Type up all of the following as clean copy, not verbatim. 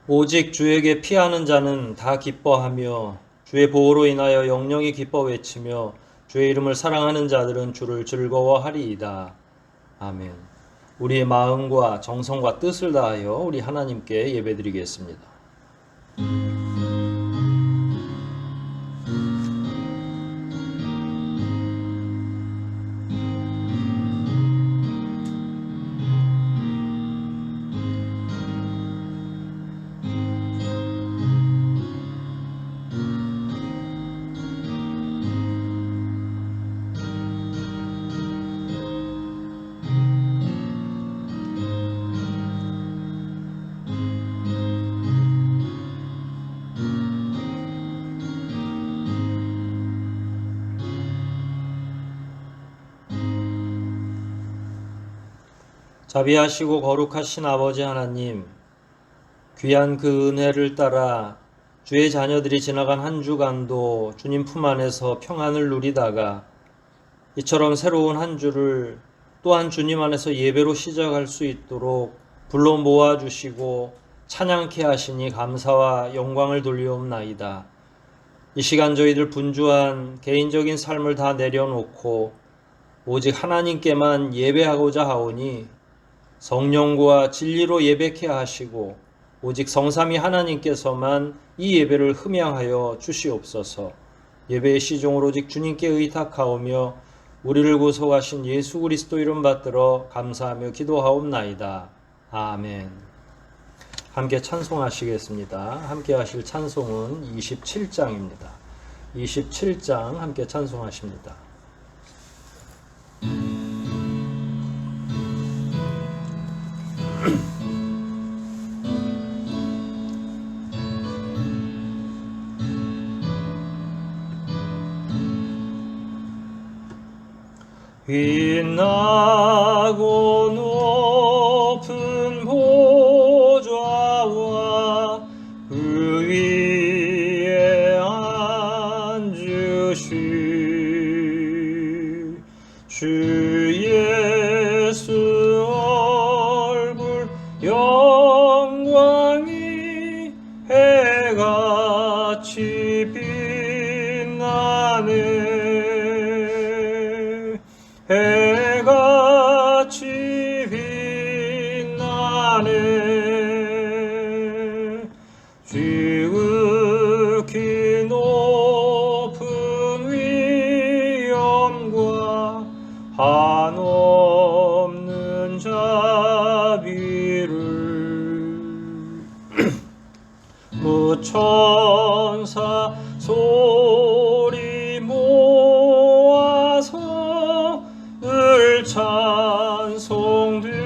오직 주에게 피하는 자는 다 기뻐하며 주의 보호로 인하여 영영이 기뻐 외치며 주의 이름을 사랑하는 자들은 주를 즐거워하리이다. 아멘. 우리의 마음과 정성과 뜻을 다하여 우리 하나님께 예배드리겠습니다. 자비하시고 거룩하신 아버지 하나님, 귀한 그 은혜를 따라 주의 자녀들이 지나간 한 주간도 주님 품 안에서 평안을 누리다가 이처럼 새로운 한 주를 또한 주님 안에서 예배로 시작할 수 있도록 불러 모아주시고 찬양케 하시니 감사와 영광을 돌리옵나이다. 이 시간 저희들 분주한 개인적인 삶을 다 내려놓고 오직 하나님께만 예배하고자 하오니 성령과 진리로 예배케 하시고 오직 성삼위 하나님께서만 이 예배를 흠양하여 주시옵소서. 예배의 시종을 오직 주님께 의탁하오며 우리를 구속하신 예수 그리스도 이름 받들어 감사하며 기도하옵나이다. 아멘. 함께 찬송하시겠습니다. 함께 하실 찬송은 27장입니다. 27장 함께 찬송하십니다. 빛나고 높은 보좌와 그 위에 앉으신 주 예수 얼굴 영광이 해같이 빛나네. 해같이 빛나네. 지극히 높은 위엄과 한없는 자비를 무천사 소리 모아서 늘 찬송 드리네.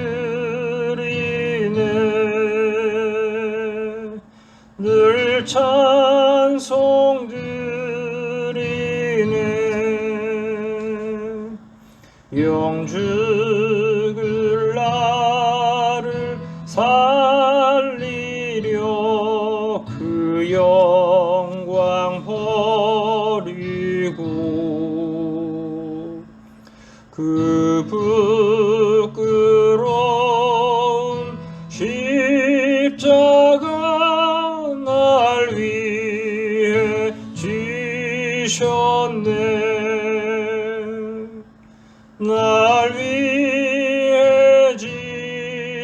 늘 찬송 드리네. 영죽을 나를 살리려 그 영광 버리고 그 부끄러운 십자가 날 위해 지셨네. 날 위해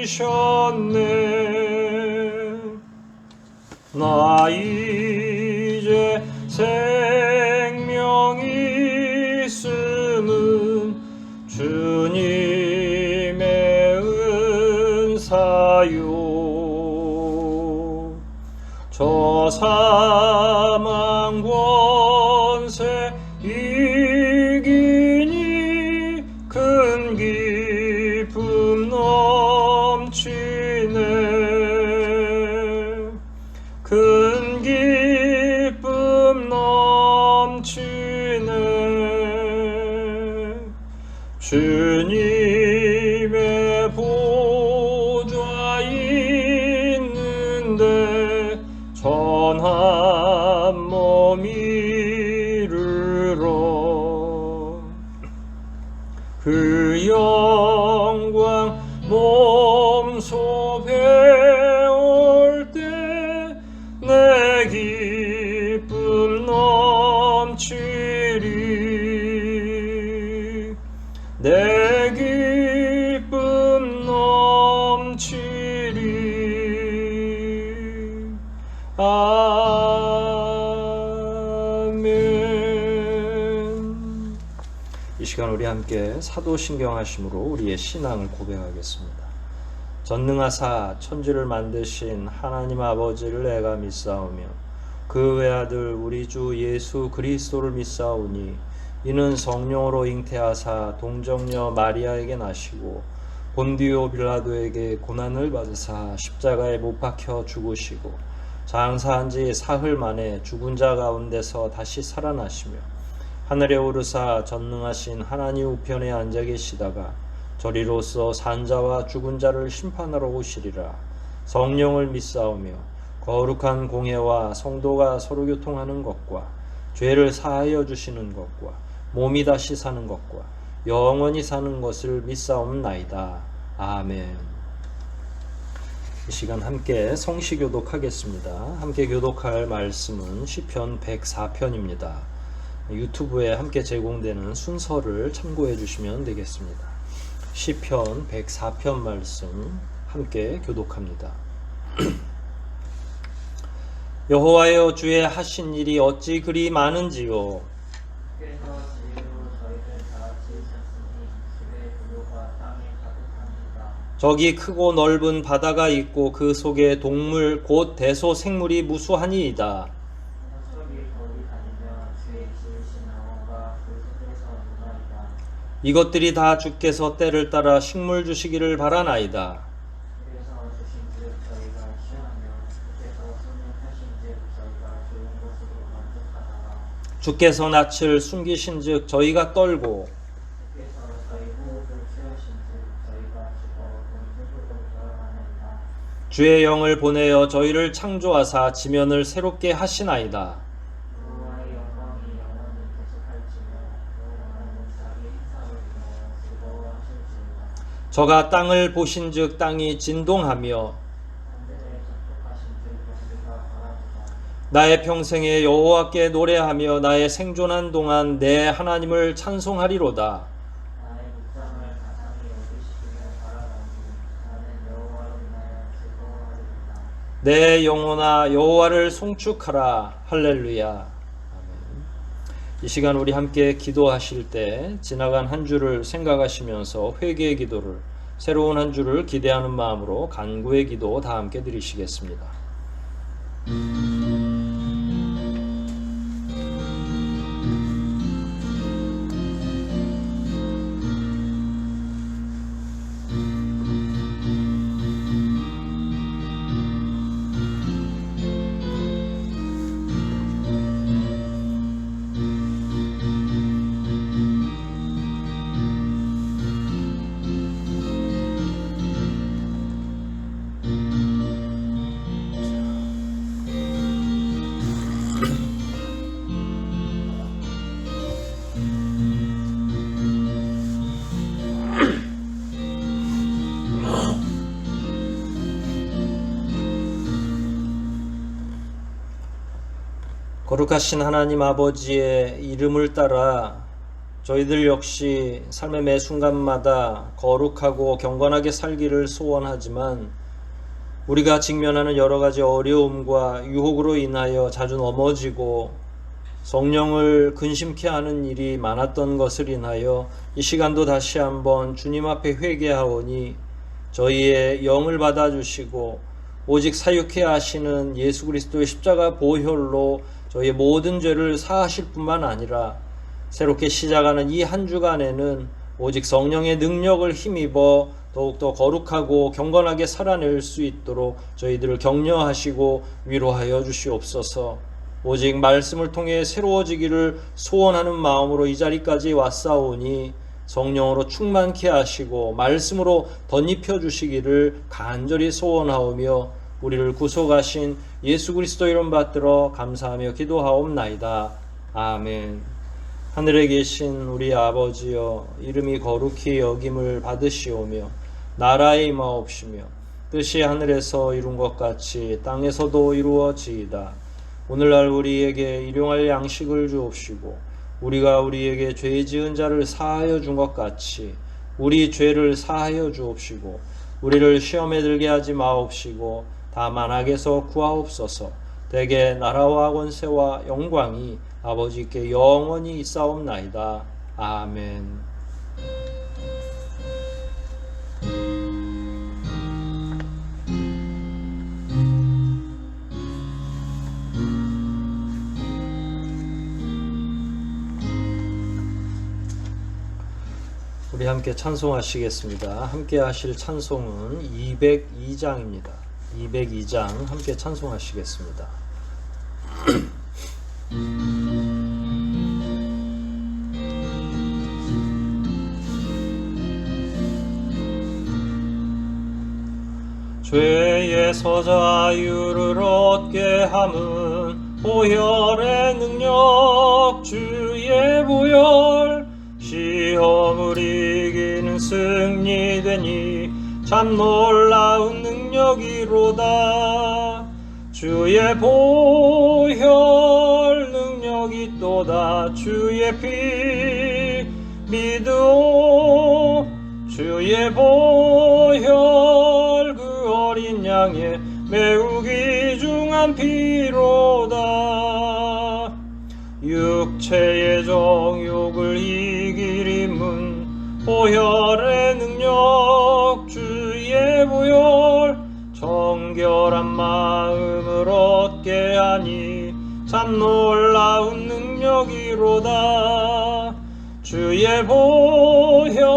지셨네. 나 이제 생명이 있음은 주님의 은사요. 저 사망 권세 이기니 큰 기쁨 넘치네. 큰 기쁨 넘치네. 주님의 보좌 있는데 전한 몸 이르러 그 영광 몸소 배울 때 시간 우리 함께 사도신경 하심으로 우리의 신앙을 고백하겠습니다. 전능하사 천지를 만드신 하나님 아버지를 내가 믿사오며 그 외아들 우리 주 예수 그리스도를 믿사오니 이는 성령으로 잉태하사 동정녀 마리아에게 나시고 본디오 빌라도에게 고난을 받으사 십자가에 못 박혀 죽으시고 장사한 지 사흘 만에 죽은 자 가운데서 다시 살아나시며 하늘에 오르사 전능하신 하나님 우편에 앉아 계시다가 저리로서 산자와 죽은 자를 심판하러 오시리라. 성령을 믿사오며 거룩한 공회와 성도가 서로 교통하는 것과 죄를 사하여 주시는 것과 몸이 다시 사는 것과 영원히 사는 것을 믿사옵나이다. 아멘. 이 시간 함께 성시 교독하겠습니다. 함께 교독할 말씀은 시편 104편입니다. 유튜브에 함께 제공되는 순서를 참고해 주시면 되겠습니다. 시편 104편 말씀 함께 교독합니다. 여호와여, 주의 하신 일이 어찌 그리 많은지요. 저기 크고 넓은 바다가 있고 그 속에 동물 곧 대소 생물이 무수하니이다. 이것들이 다 주께서 때를 따라 식물 주시기를 바라나이다. 주께서 낯을 숨기신즉 저희가 떨고 주의 영을 보내어 저희를 창조하사 지면을 새롭게 하시나이다. 저가 땅을 보신즉 땅이 진동하며 나의 평생에 여호와께 노래하며 나의 생존한 동안 내 하나님을 찬송하리로다. 내 영혼아 여호와를 송축하라. 할렐루야. 아멘. 이 시간 우리 함께 기도하실 때 지나간 한 주를 생각하시면서 회개의 기도를, 새로운 한 주를 기대하는 마음으로 간구의 기도 다 함께 드리시겠습니다. 거룩하신 하나님 아버지의 이름을 따라 저희들 역시 삶의 매 순간마다 거룩하고 경건하게 살기를 소원하지만 우리가 직면하는 여러 가지 어려움과 유혹으로 인하여 자주 넘어지고 성령을 근심케 하는 일이 많았던 것을 인하여 이 시간도 다시 한번 주님 앞에 회개하오니 저희의 영을 받아주시고 오직 사육해 하시는 예수 그리스도의 십자가 보혈로 저희의 모든 죄를 사하실 뿐만 아니라 새롭게 시작하는 이 한 주간에는 오직 성령의 능력을 힘입어 더욱더 거룩하고 경건하게 살아낼 수 있도록 저희들을 격려하시고 위로하여 주시옵소서. 오직 말씀을 통해 새로워지기를 소원하는 마음으로 이 자리까지 왔사오니 성령으로 충만케 하시고 말씀으로 덧입혀 주시기를 간절히 소원하오며 우리를 구속하신 예수 그리스도 이름 받들어 감사하며 기도하옵나이다. 아멘. 하늘에 계신 우리 아버지여, 이름이 거룩히 여김을 받으시오며 나라에 임하옵시며 뜻이 하늘에서 이룬 것 같이 땅에서도 이루어지이다. 오늘날 우리에게 일용할 양식을 주옵시고 우리가 우리에게 죄 지은 자를 사하여 준 것 같이 우리 죄를 사하여 주옵시고 우리를 시험에 들게 하지 마옵시고 다만 악에서 구하옵소서. 대개 나라와 권세와 영광이 아버지께 영원히 있사옵나이다. 아멘. 우리 함께 찬송하시겠습니다. 함께 하실 찬송은 202장입니다. 202장 함께 찬송하시겠습니다. 죄에서 자유를 얻게 함은 보혈의 능력 주의 보혈 시험을 이기는 승리되니 참 놀라운 능력이로다. 주의 보혈 능력이 또다. 주의 피 믿으오. 주의 보혈 그 어린 양의 매우 귀중한 피로다. 육체의 정욕을 이길 힘은 보혈의 능력 주의 보혈 정결한 마음을 얻게 하니 참 놀라운 능력이로다. 주의 보혈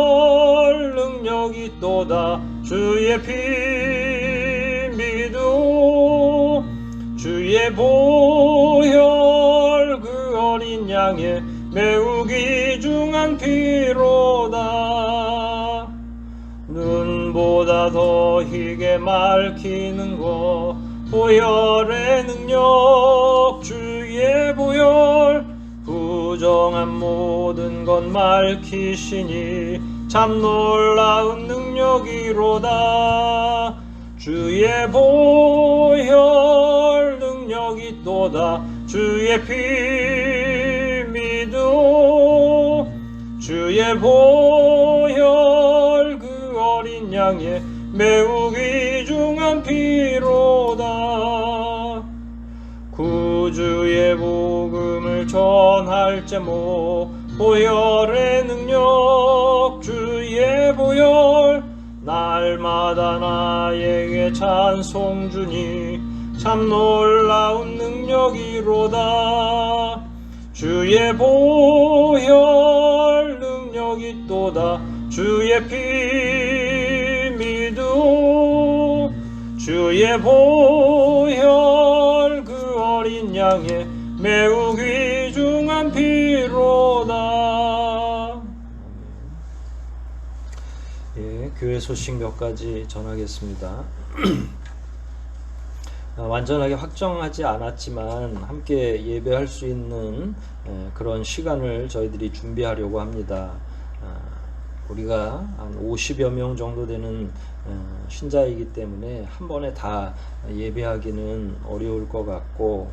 능력이 또다. 주의 피 믿으오. 주의 보혈 그 어린 양의 매우 귀중한 피로다. 눈보다 더 희게 맑히는 것 보혈의 능력 주의 보혈 부정한 모든 것 맑히시니 참 놀라운 능력이로다. 주의 보혈 능력이 또다. 주의 피 믿으오. 주의 보혈 그 어린 양의 매우 귀중한 피로다. 구주의 복음을 전할 제목 보혈의 능력 주의 보혈 날마다 나에게 찬송 주니 참 놀라운 능력이로다. 주의 보혈 능력이 또다. 주의 피 믿으오. 주의 보혈 그 어린 양의 매우 귀중한 피로다. 예, 교회 소식 몇 가지 전하겠습니다. 완전하게 확정하지 않았지만 함께 예배할 수 있는 그런 시간을 저희들이 준비하려고 합니다. 우리가 한 50여 명 정도 되는 신자이기 때문에 한 번에 다 예배하기는 어려울 것 같고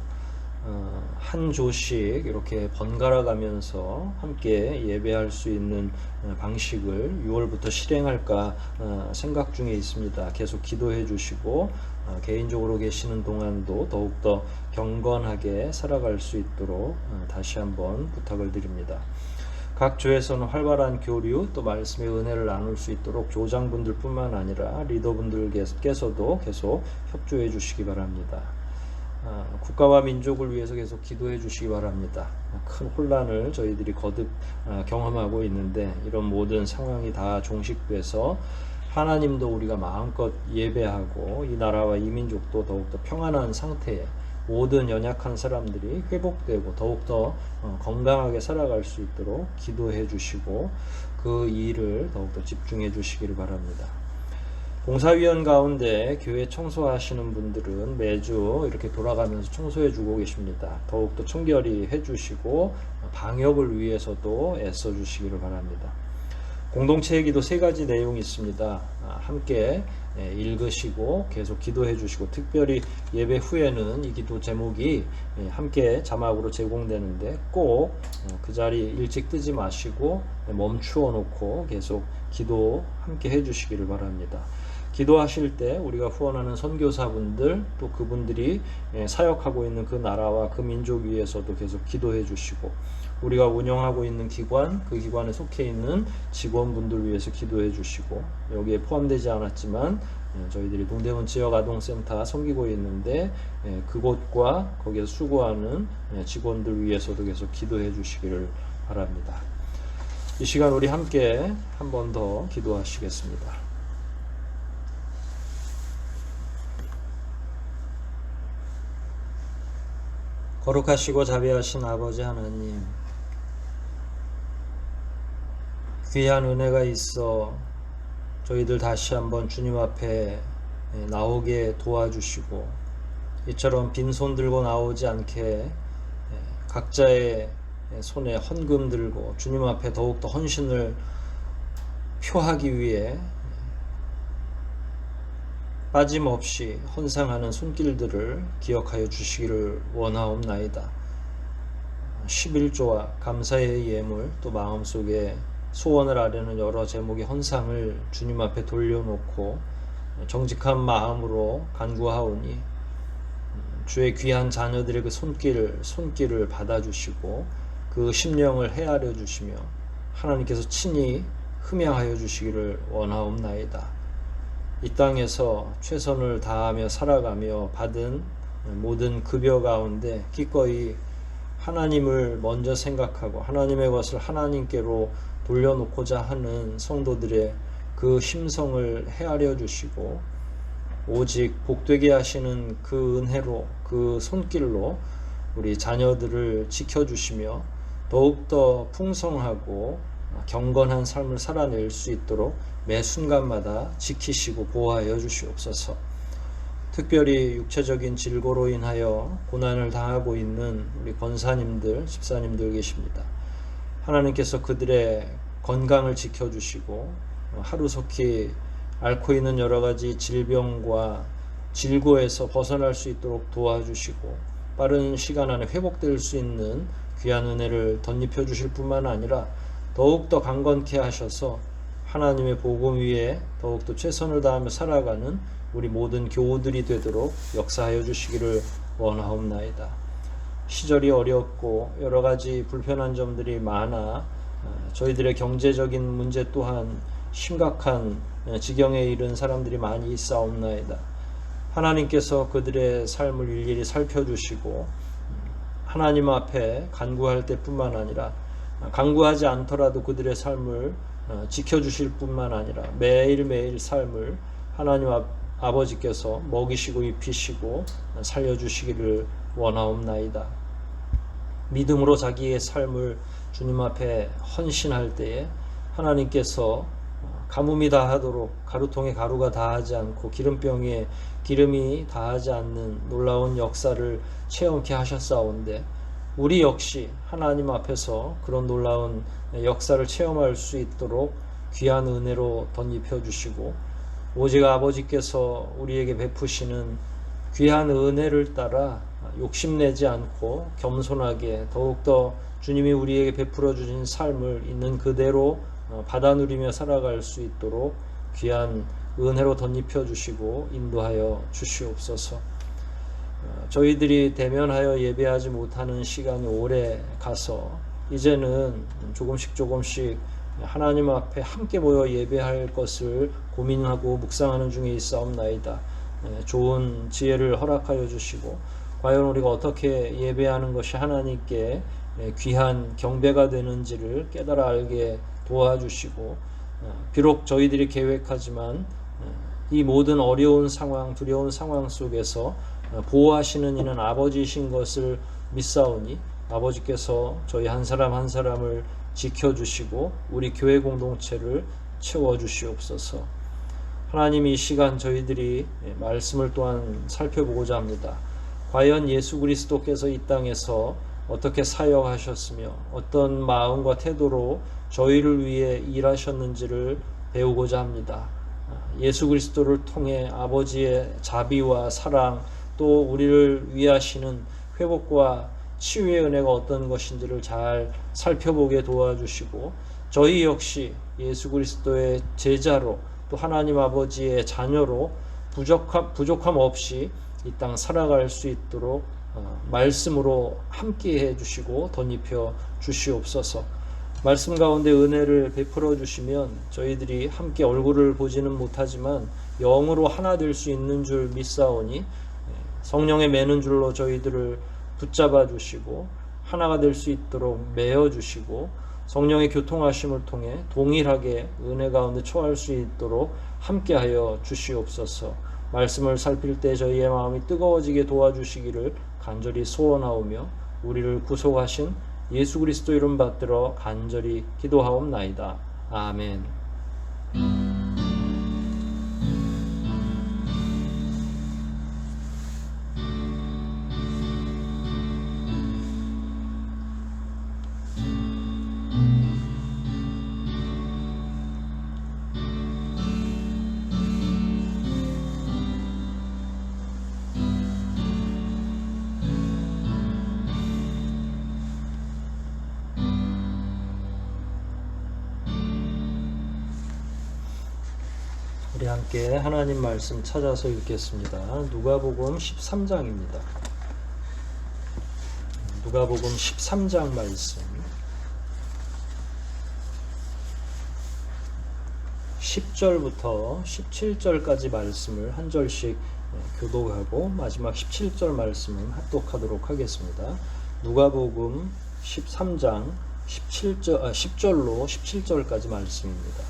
한 조씩 이렇게 번갈아 가면서 함께 예배할 수 있는 방식을 6월부터 실행할까 생각 중에 있습니다. 계속 기도해 주시고 개인적으로 계시는 동안도 더욱더 경건하게 살아갈 수 있도록 다시 한번 부탁을 드립니다. 각 조에서는 활발한 교류 또 말씀의 은혜를 나눌 수 있도록 조장분들 뿐만 아니라 리더분들께서도 계속 협조해 주시기 바랍니다. 국가와 민족을 위해서 계속 기도해 주시기 바랍니다. 큰 혼란을 저희들이 거듭 경험하고 있는데 이런 모든 상황이 다 종식돼서 하나님도 우리가 마음껏 예배하고 이 나라와 이 민족도 더욱더 평안한 상태에 모든 연약한 사람들이 회복되고 더욱더 건강하게 살아갈 수 있도록 기도해 주시고 그 일을 더욱더 집중해 주시기를 바랍니다. 봉사위원 가운데 교회 청소하시는 분들은 매주 이렇게 돌아가면서 청소해 주고 계십니다. 더욱더 청결히 해주시고 방역을 위해서도 애써 주시기를 바랍니다. 공동체의 기도 3가지 내용이 있습니다. 함께 읽으시고 계속 기도해 주시고 특별히 예배 후에는 이 기도 제목이 함께 자막으로 제공되는데 꼭 그 자리 일찍 뜨지 마시고 멈추어 놓고 계속 기도 함께 해 주시기를 바랍니다. 기도하실 때 우리가 후원하는 선교사분들 또 그분들이 사역하고 있는 그 나라와 그 민족 위해서도 계속 기도해 주시고 우리가 운영하고 있는 기관, 그 기관에 속해 있는 직원분들 위해서 기도해 주시고, 여기에 포함되지 않았지만 저희들이 동대문 지역아동센터 섬기고 있는데 그곳과 거기에 수고하는 직원들 위해서도 계속 기도해 주시기를 바랍니다. 이 시간 우리 함께 한 번 더 기도하시겠습니다. 거룩하시고 자비하신 아버지 하나님, 귀한 은혜가 있어 저희들 다시 한번 주님 앞에 나오게 도와주시고, 이처럼 빈손 들고 나오지 않게 각자의 손에 헌금 들고 주님 앞에 더욱더 헌신을 표하기 위해 빠짐없이 헌상하는 손길들을 기억하여 주시기를 원하옵나이다. 11조와 감사의 예물, 또 마음속에 소원을 아뢰는 여러 제목의 헌상을 주님 앞에 돌려놓고 정직한 마음으로 간구하오니 주의 귀한 자녀들의 그 손길을 받아주시고 그 심령을 헤아려 주시며 하나님께서 친히 흠양하여 주시기를 원하옵나이다. 이 땅에서 최선을 다하며 살아가며 받은 모든 급여 가운데 기꺼이 하나님을 먼저 생각하고 하나님의 것을 하나님께로 돌려놓고자 하는 성도들의 그 심성을 헤아려 주시고, 오직 복되게 하시는 그 은혜로, 그 손길로 우리 자녀들을 지켜주시며 더욱더 풍성하고 경건한 삶을 살아낼 수 있도록 매 순간마다 지키시고 보호하여 주시옵소서. 특별히 육체적인 질고로 인하여 고난을 당하고 있는 우리 권사님들, 집사님들 계십니다. 하나님께서 그들의 건강을 지켜주시고 하루속히 앓고 있는 여러 가지 질병과 질고에서 벗어날 수 있도록 도와주시고 빠른 시간 안에 회복될 수 있는 귀한 은혜를 덧입혀 주실 뿐만 아니라 더욱더 강건케 하셔서 하나님의 복음 위에 더욱더 최선을 다하며 살아가는 우리 모든 교우들이 되도록 역사하여 주시기를 원하옵나이다. 시절이 어렵고 여러 가지 불편한 점들이 많아 저희들의 경제적인 문제 또한 심각한 지경에 이른 사람들이 많이 있사옵나이다. 하나님께서 그들의 삶을 일일이 살펴주시고 하나님 앞에 간구할 때뿐만 아니라 간구하지 않더라도 그들의 삶을 지켜주실 뿐만 아니라 매일매일 삶을 하나님 아버지께서 먹이시고 입히시고 살려주시기를 원하옵나이다. 믿음으로 자기의 삶을 주님 앞에 헌신할 때에 하나님께서 가뭄이 다하도록 가루통에 가루가 다하지 않고 기름병에 기름이 다하지 않는 놀라운 역사를 체험케 하셨사온데, 우리 역시 하나님 앞에서 그런 놀라운 역사를 체험할 수 있도록 귀한 은혜로 덧입혀 주시고, 오직 아버지께서 우리에게 베푸시는 귀한 은혜를 따라 욕심내지 않고 겸손하게 더욱더 주님이 우리에게 베풀어 주신 삶을 있는 그대로 받아 누리며 살아갈 수 있도록 귀한 은혜로 덧입혀 주시고 인도하여 주시옵소서. 저희들이 대면하여 예배하지 못하는 시간이 오래 가서 이제는 조금씩 하나님 앞에 함께 모여 예배할 것을 고민하고 묵상하는 중에 있사옵나이다. 좋은 지혜를 허락하여 주시고 과연 우리가 어떻게 예배하는 것이 하나님께 귀한 경배가 되는지를 깨달아 알게 도와주시고, 비록 저희들이 계획하지만 이 모든 어려운 상황, 두려운 상황 속에서 보호하시는 이는 아버지이신 것을 믿사오니 아버지께서 저희 한 사람 한 사람을 지켜주시고 우리 교회 공동체를 채워주시옵소서. 하나님, 이 시간 저희들이 말씀을 또한 살펴보고자 합니다. 과연 예수 그리스도께서 이 땅에서 어떻게 사역하셨으며 어떤 마음과 태도로 저희를 위해 일하셨는지를 배우고자 합니다. 예수 그리스도를 통해 아버지의 자비와 사랑, 또 우리를 위하시는 회복과 치유의 은혜가 어떤 것인지를 잘 살펴보게 도와주시고, 저희 역시 예수 그리스도의 제자로 또 하나님 아버지의 자녀로 부족함 없이 이 땅 살아갈 수 있도록 말씀으로 함께 해주시고 덧입혀 주시옵소서. 말씀 가운데 은혜를 베풀어 주시면 저희들이 함께 얼굴을 보지는 못하지만 영으로 하나 될 수 있는 줄 믿사오니 성령의 매는 줄로 저희들을 붙잡아 주시고 하나가 될 수 있도록 메어 주시고 성령의 교통하심을 통해 동일하게 은혜 가운데 처할 수 있도록 함께하여 주시옵소서. 말씀을 살필 때 저희의 마음이 뜨거워지게 도와주시기를 간절히 소원하오며 우리를 구속하신 예수 그리스도 이름 받들어 간절히 기도하옵나이다. 아멘. 우리 함께 하나님 말씀 찾아서 읽겠습니다. 누가복음 13장입니다. 누가복음 13장 말씀 10절부터 17절까지 말씀을 한 절씩 교독하고 마지막 17절 말씀은 합독하도록 하겠습니다. 누가복음 13장 10절로 17절까지 말씀입니다.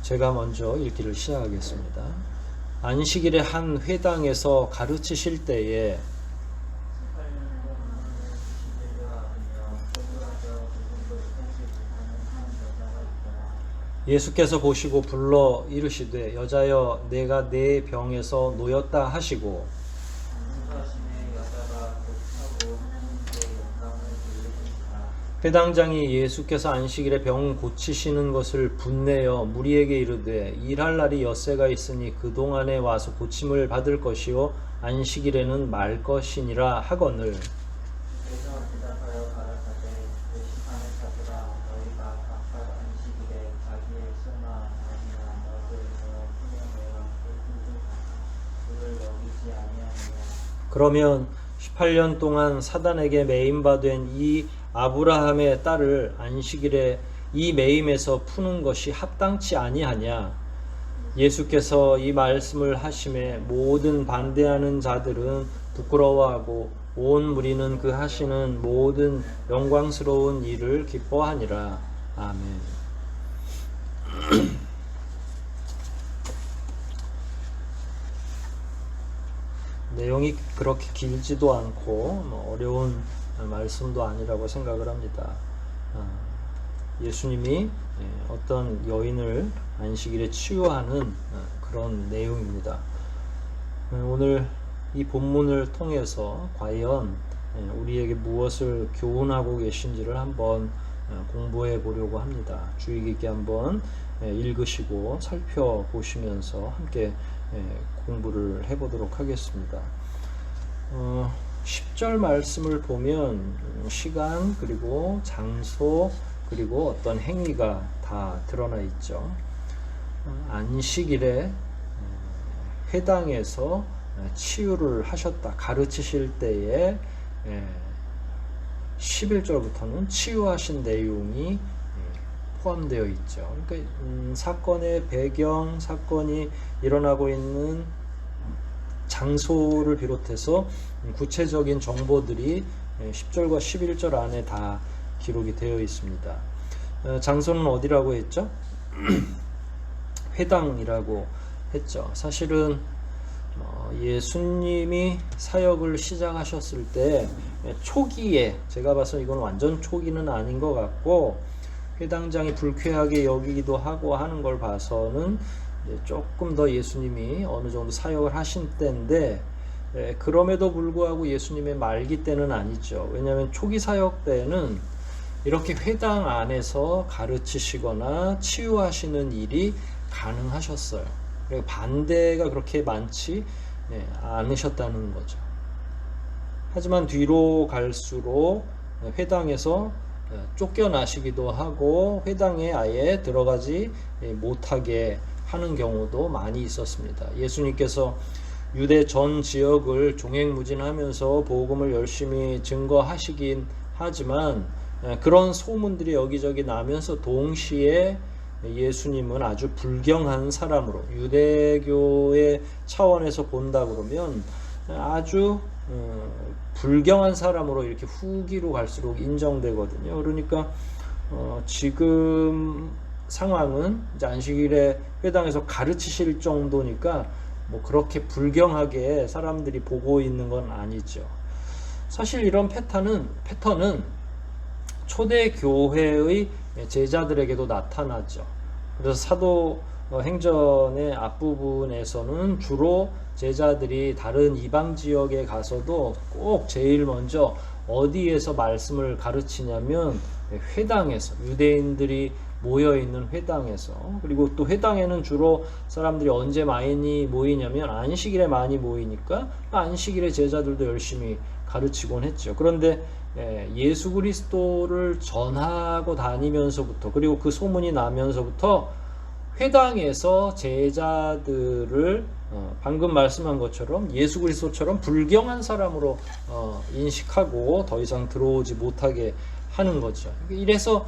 제가 먼저 읽기를 시작하겠습니다. 안식일에 한 회당에서 가르치실 때에 예수께서 보시고 불러 이르시되 여자여 내가 네 병에서 놓였다 하시고 회당장이 예수께서 안식일에 병 고치시는 것을 분내어 무리에게 이르되 일할 날이 엿새가 있으니 그동안에 와서 고침을 받을 것이요 안식일에는 말 것이니라 하거늘 그러면 18년 동안 사단에게 매임받은 이 아브라함의 딸을 안식일에 이 매임에서 푸는 것이 합당치 아니하냐. 예수께서 이 말씀을 하심에 모든 반대하는 자들은 부끄러워하고 온 무리는 그 하시는 모든 영광스러운 일을 기뻐하니라. 아멘. 내용이 그렇게 길지도 않고 어려운 말씀도 아니라고 생각을 합니다. 예수님이 어떤 여인을 안식일에 치유하는 그런 내용입니다. 오늘 이 본문을 통해서 과연 우리에게 무엇을 교훈하고 계신지를 한번 공부해 보려고 합니다. 주의 깊게 한번 읽으시고 살펴보시면서 함께 공부를 해보도록 하겠습니다. 10절 말씀을 보면 시간 그리고 장소 그리고 어떤 행위가 다 드러나 있죠. 안식일에 회당에서 치유를 하셨다. 가르치실 때에 11절부터는 치유하신 내용이 포함되어 있죠. 그러니까 사건의 배경, 사건이 일어나고 있는 장소를 비롯해서 구체적인 정보들이 10절과 11절 안에 다 기록이 되어 있습니다. 장소는 어디라고 했죠? 회당이라고 했죠. 사실은 예수님이 사역을 시작하셨을 때 초기에, 제가 봐서 이건 완전 초기는 아닌 것 같고 회당장이 불쾌하게 여기기도 하고 하는 걸 봐서는 조금 더 예수님이 어느 정도 사역을 하신 때인데, 그럼에도 불구하고 예수님의 말기 때는 아니죠. 왜냐하면 초기 사역 때는 이렇게 회당 안에서 가르치시거나 치유하시는 일이 가능하셨어요. 반대가 그렇게 많지 않으셨다는 거죠. 하지만 뒤로 갈수록 회당에서 쫓겨나시기도 하고 회당에 아예 들어가지 못하게 하는 경우도 많이 있었습니다. 예수님께서 유대 전 지역을 종횡무진하면서 복음을 열심히 증거하시긴 하지만 그런 소문들이 여기저기 나면서 동시에 예수님은 아주 불경한 사람으로, 유대교의 차원에서 본다 그러면 아주 불경한 사람으로 이렇게 후기로 갈수록 인정되거든요. 그러니까 지금 상황은 이제 안식일에 회당에서 가르치실 정도니까 뭐 그렇게 불경하게 사람들이 보고 있는 건 아니죠. 사실 이런 패턴은 초대 교회의 제자들에게도 나타나죠. 그래서 사도 행전의 앞부분에서는 주로 제자들이 다른 이방 지역에 가서도 꼭 제일 먼저 어디에서 말씀을 가르치냐면 회당에서, 유대인들이 모여있는 회당에서, 그리고 또 회당에는 주로 사람들이 언제 많이 모이냐면 안식일에 많이 모이니까 안식일에 제자들도 열심히 가르치곤 했죠. 그런데 예수 그리스도를 전하고 다니면서부터, 그리고 그 소문이 나면서부터 회당에서 제자들을 방금 말씀한 것처럼 예수 그리스도처럼 불경한 사람으로 인식하고 더 이상 들어오지 못하게 하는 거죠. 이래서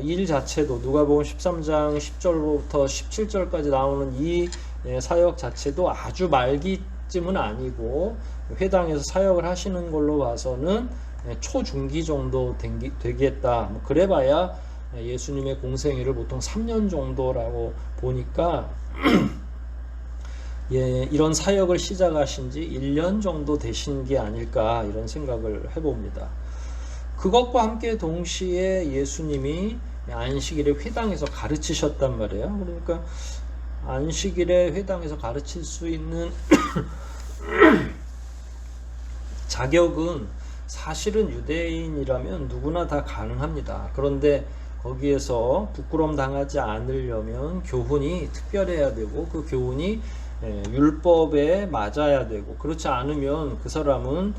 일 자체도 누가복음 13장 10절부터 17절까지 나오는 이 사역 자체도 아주 말기쯤은 아니고 회당에서 사역을 하시는 걸로 봐서는 초중기 정도 되겠다. 그래봐야 예수님의 공생애를 보통 3년 정도라고 보니까 이런 사역을 시작하신 지 1년 정도 되신 게 아닐까 이런 생각을 해봅니다. 그것과 함께 동시에 예수님이 안식일에 회당에서 가르치셨단 말이에요. 그러니까 안식일에 회당에서 가르칠 수 있는 자격은 사실은 유대인이라면 누구나 다 가능합니다. 그런데 거기에서 부끄럼 당하지 않으려면 교훈이 특별해야 되고 그 교훈이 율법에 맞아야 되고, 그렇지 않으면 그 사람은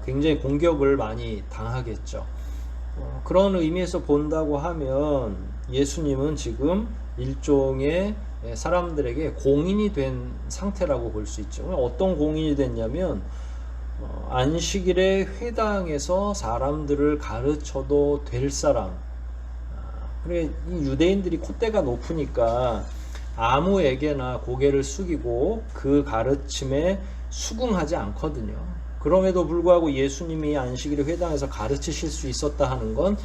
굉장히 공격을 많이 당하겠죠. 그런 의미에서 본다고 하면 예수님은 지금 일종의 사람들에게 공인이 된 상태라고 볼 수 있죠. 어떤 공인이 됐냐면 안식일에 회당에서 사람들을 가르쳐도 될 사람. 그래, 이 유대인들이 콧대가 높으니까 아무에게나 고개를 숙이고 그 가르침에 수긍하지 않거든요. 그럼에도 불구하고 예수님이 안식일에 회당에서 가르치실 수 있었다 하는 건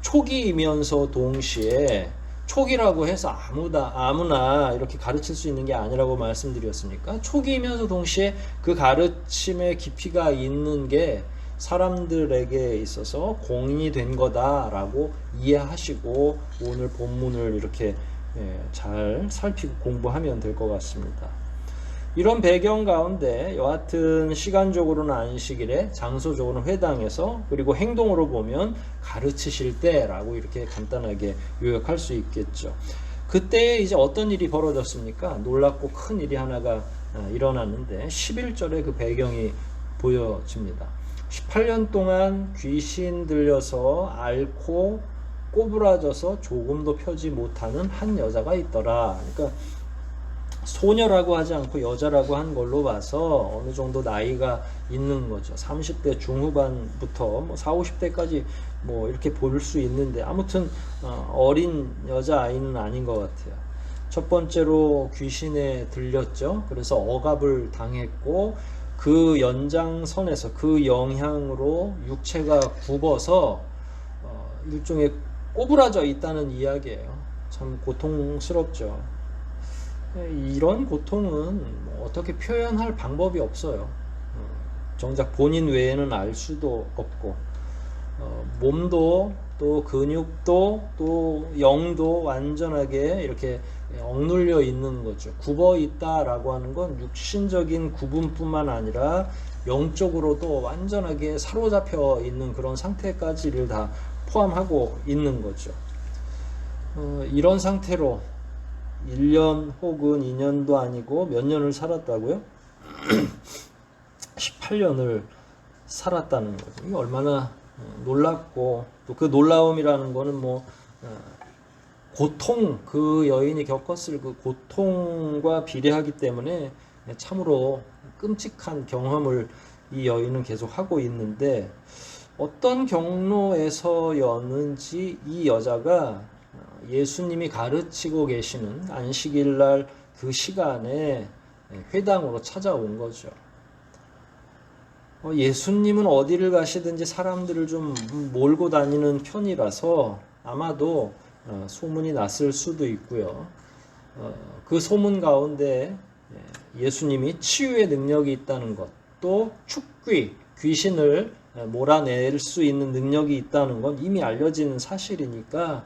초기이면서 동시에, 초기라고 해서 아무나 이렇게 가르칠 수 있는 게 아니라고 말씀드렸으니까, 초기이면서 동시에 그 가르침의 깊이가 있는 게 사람들에게 있어서 공인이 된 거다라고 이해하시고 오늘 본문을 이렇게 잘 살피고 공부하면 될 것 같습니다. 이런 배경 가운데 여하튼 시간적으로는 안식일에, 장소적으로는 회당에서, 그리고 행동으로 보면 가르치실 때라고 이렇게 간단하게 요약할 수 있겠죠. 그때 이제 어떤 일이 벌어졌습니까? 놀랍고 큰 일이 하나가 일어났는데 11절에 그 배경이 보여집니다. 18년 동안 귀신 들려서 앓고 꼬부라져서 조금도 펴지 못하는 한 여자가 있더라. 그러니까 소녀라고 하지 않고 여자라고 한 걸로 봐서 어느 정도 나이가 있는 거죠. 30대 중후반부터 뭐 40, 50대까지 뭐 이렇게 볼 수 있는데, 아무튼 어린 여자아이는 아닌 것 같아요. 첫 번째로 귀신에 들렸죠. 그래서 억압을 당했고 그 연장선에서, 그 영향으로 육체가 굽어서 일종의 꼬부라져 있다는 이야기예요. 참 고통스럽죠. 이런 고통은 어떻게 표현할 방법이 없어요. 정작 본인 외에는 알 수도 없고, 몸도 또 근육도 또 영도 완전하게 이렇게 억눌려 있는 거죠. 굽어 있다라고 하는 건 육신적인 구분뿐만 아니라 영적으로도 완전하게 사로잡혀 있는 그런 상태까지를 다 포함하고 있는 거죠. 이런 상태로 1년 혹은 2년도 아니고 몇 년을 살았다고요? 18년을 살았다는 거죠. 이게 얼마나 놀랍고, 또 그 놀라움이라는 거는 뭐 고통, 그 여인이 겪었을 그 고통과 비례하기 때문에 참으로 끔찍한 경험을 이 여인은 계속 하고 있는데, 어떤 경로에서였는지 이 여자가 예수님이 가르치고 계시는 안식일 날 그 시간에 회당으로 찾아온 거죠. 예수님은 어디를 가시든지 사람들을 좀 몰고 다니는 편이라서 아마도 소문이 났을 수도 있고요. 그 소문 가운데 예수님이 치유의 능력이 있다는 것, 또 축귀, 귀신을 몰아낼 수 있는 능력이 있다는 건 이미 알려진 사실이니까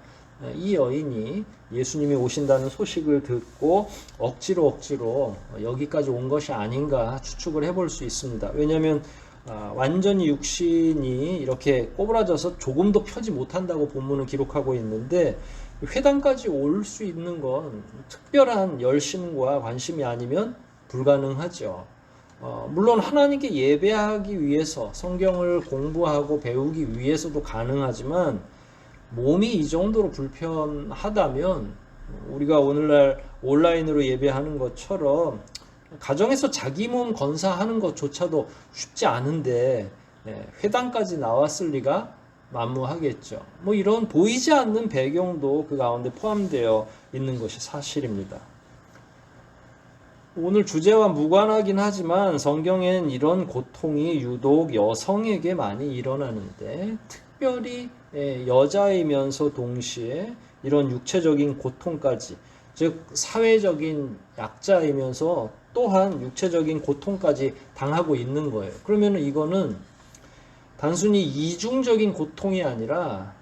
이 여인이 예수님이 오신다는 소식을 듣고 억지로 여기까지 온 것이 아닌가 추측을 해볼 수 있습니다. 왜냐하면 완전히 육신이 이렇게 꼬부라져서 조금도 펴지 못한다고 본문은 기록하고 있는데, 회당까지 올 수 있는 건 특별한 열심과 관심이 아니면 불가능하죠. 물론 하나님께 예배하기 위해서 성경을 공부하고 배우기 위해서도 가능하지만, 몸이 이 정도로 불편하다면 우리가 오늘날 온라인으로 예배하는 것처럼 가정에서 자기 몸 건사하는 것조차도 쉽지 않은데 회당까지 나왔을 리가 만무하겠죠. 이런 보이지 않는 배경도 그 가운데 포함되어 있는 것이 사실입니다. 오늘 주제와 무관하긴 하지만 성경엔 이런 고통이 유독 여성에게 많이 일어나는데, 특별히 여자이면서 동시에 이런 육체적인 고통까지, 즉 사회적인 약자이면서 또한 육체적인 고통까지 당하고 있는 거예요. 그러면 이거는 단순히 이중적인 고통이 아니라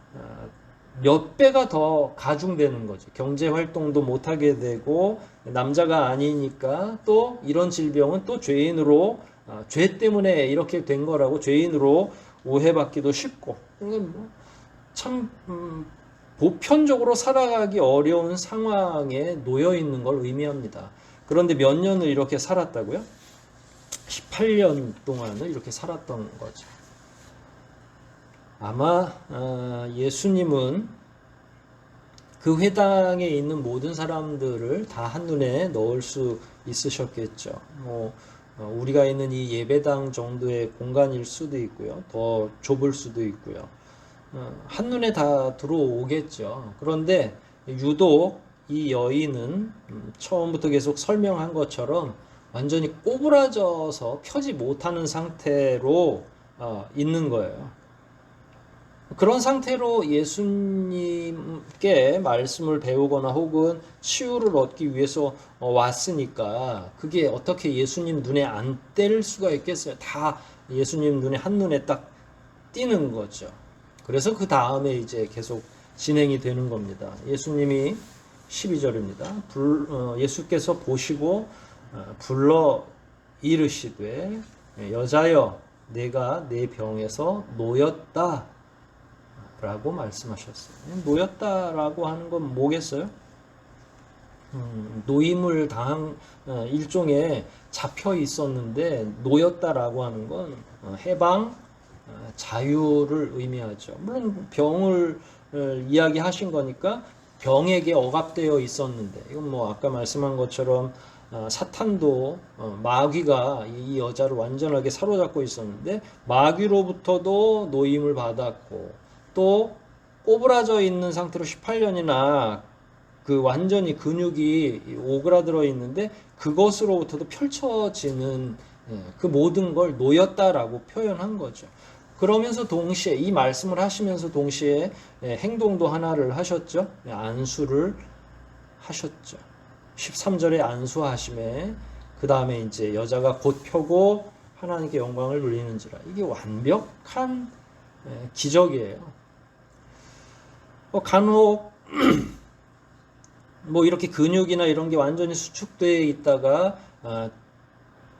몇 배가 더 가중되는 거죠. 경제 활동도 못하게 되고, 남자가 아니니까 또 이런 질병은 또 죄인으로, 죄 때문에 이렇게 된 거라고 죄인으로 오해받기도 쉽고, 참 보편적으로 살아가기 어려운 상황에 놓여 있는 걸 의미합니다. 그런데 몇 년을 이렇게 살았다고요? 18년 동안을 이렇게 살았던 거죠. 아마 예수님은 그 회당에 있는 모든 사람들을 다 한눈에 넣을 수 있으셨겠죠. 우리가 있는 이 예배당 정도의 공간일 수도 있고요. 더 좁을 수도 있고요. 한눈에 다 들어오겠죠. 그런데 유독 이 여인은 처음부터 계속 설명한 것처럼 완전히 꼬부라져서 펴지 못하는 상태로 있는 거예요. 그런 상태로 예수님께 말씀을 배우거나 혹은 치유를 얻기 위해서 왔으니까 그게 어떻게 예수님 눈에 안 띌 수가 있겠어요? 다 예수님 눈에 한눈에 딱 띄는 거죠. 그래서 그 다음에 이제 계속 진행이 되는 겁니다. 예수님이 12절입니다. 예수께서 보시고 불러 이르시되 여자여 내가 내 병에서 놓였다 라고 말씀하셨어요. 놓였다라고 하는 건 뭐겠어요? 노임을 당한 일종의 잡혀 있었는데 놓였다라고 하는 건 해방, 자유를 의미하죠. 물론 병을 이야기하신 거니까 병에게 억압되어 있었는데, 이건 아까 말씀한 것처럼 사탄도 마귀가 이 여자를 완전하게 사로잡고 있었는데 마귀로부터도 노임을 받았고, 또 꼬부라져 있는 상태로 18년이나 그 완전히 근육이 오그라들어 있는데 그것으로부터도 펼쳐지는 그 모든 걸 놓였다라고 표현한 거죠. 그러면서 동시에 이 말씀을 하시면서 동시에 행동도 하나를 하셨죠. 안수를 하셨죠. 13절에 안수하심에 그 다음에 이제 여자가 곧 펴고 하나님께 영광을 돌리는지라. 이게 완벽한 기적이에요. 간혹 이렇게 근육이나 이런 게 완전히 수축되어 있다가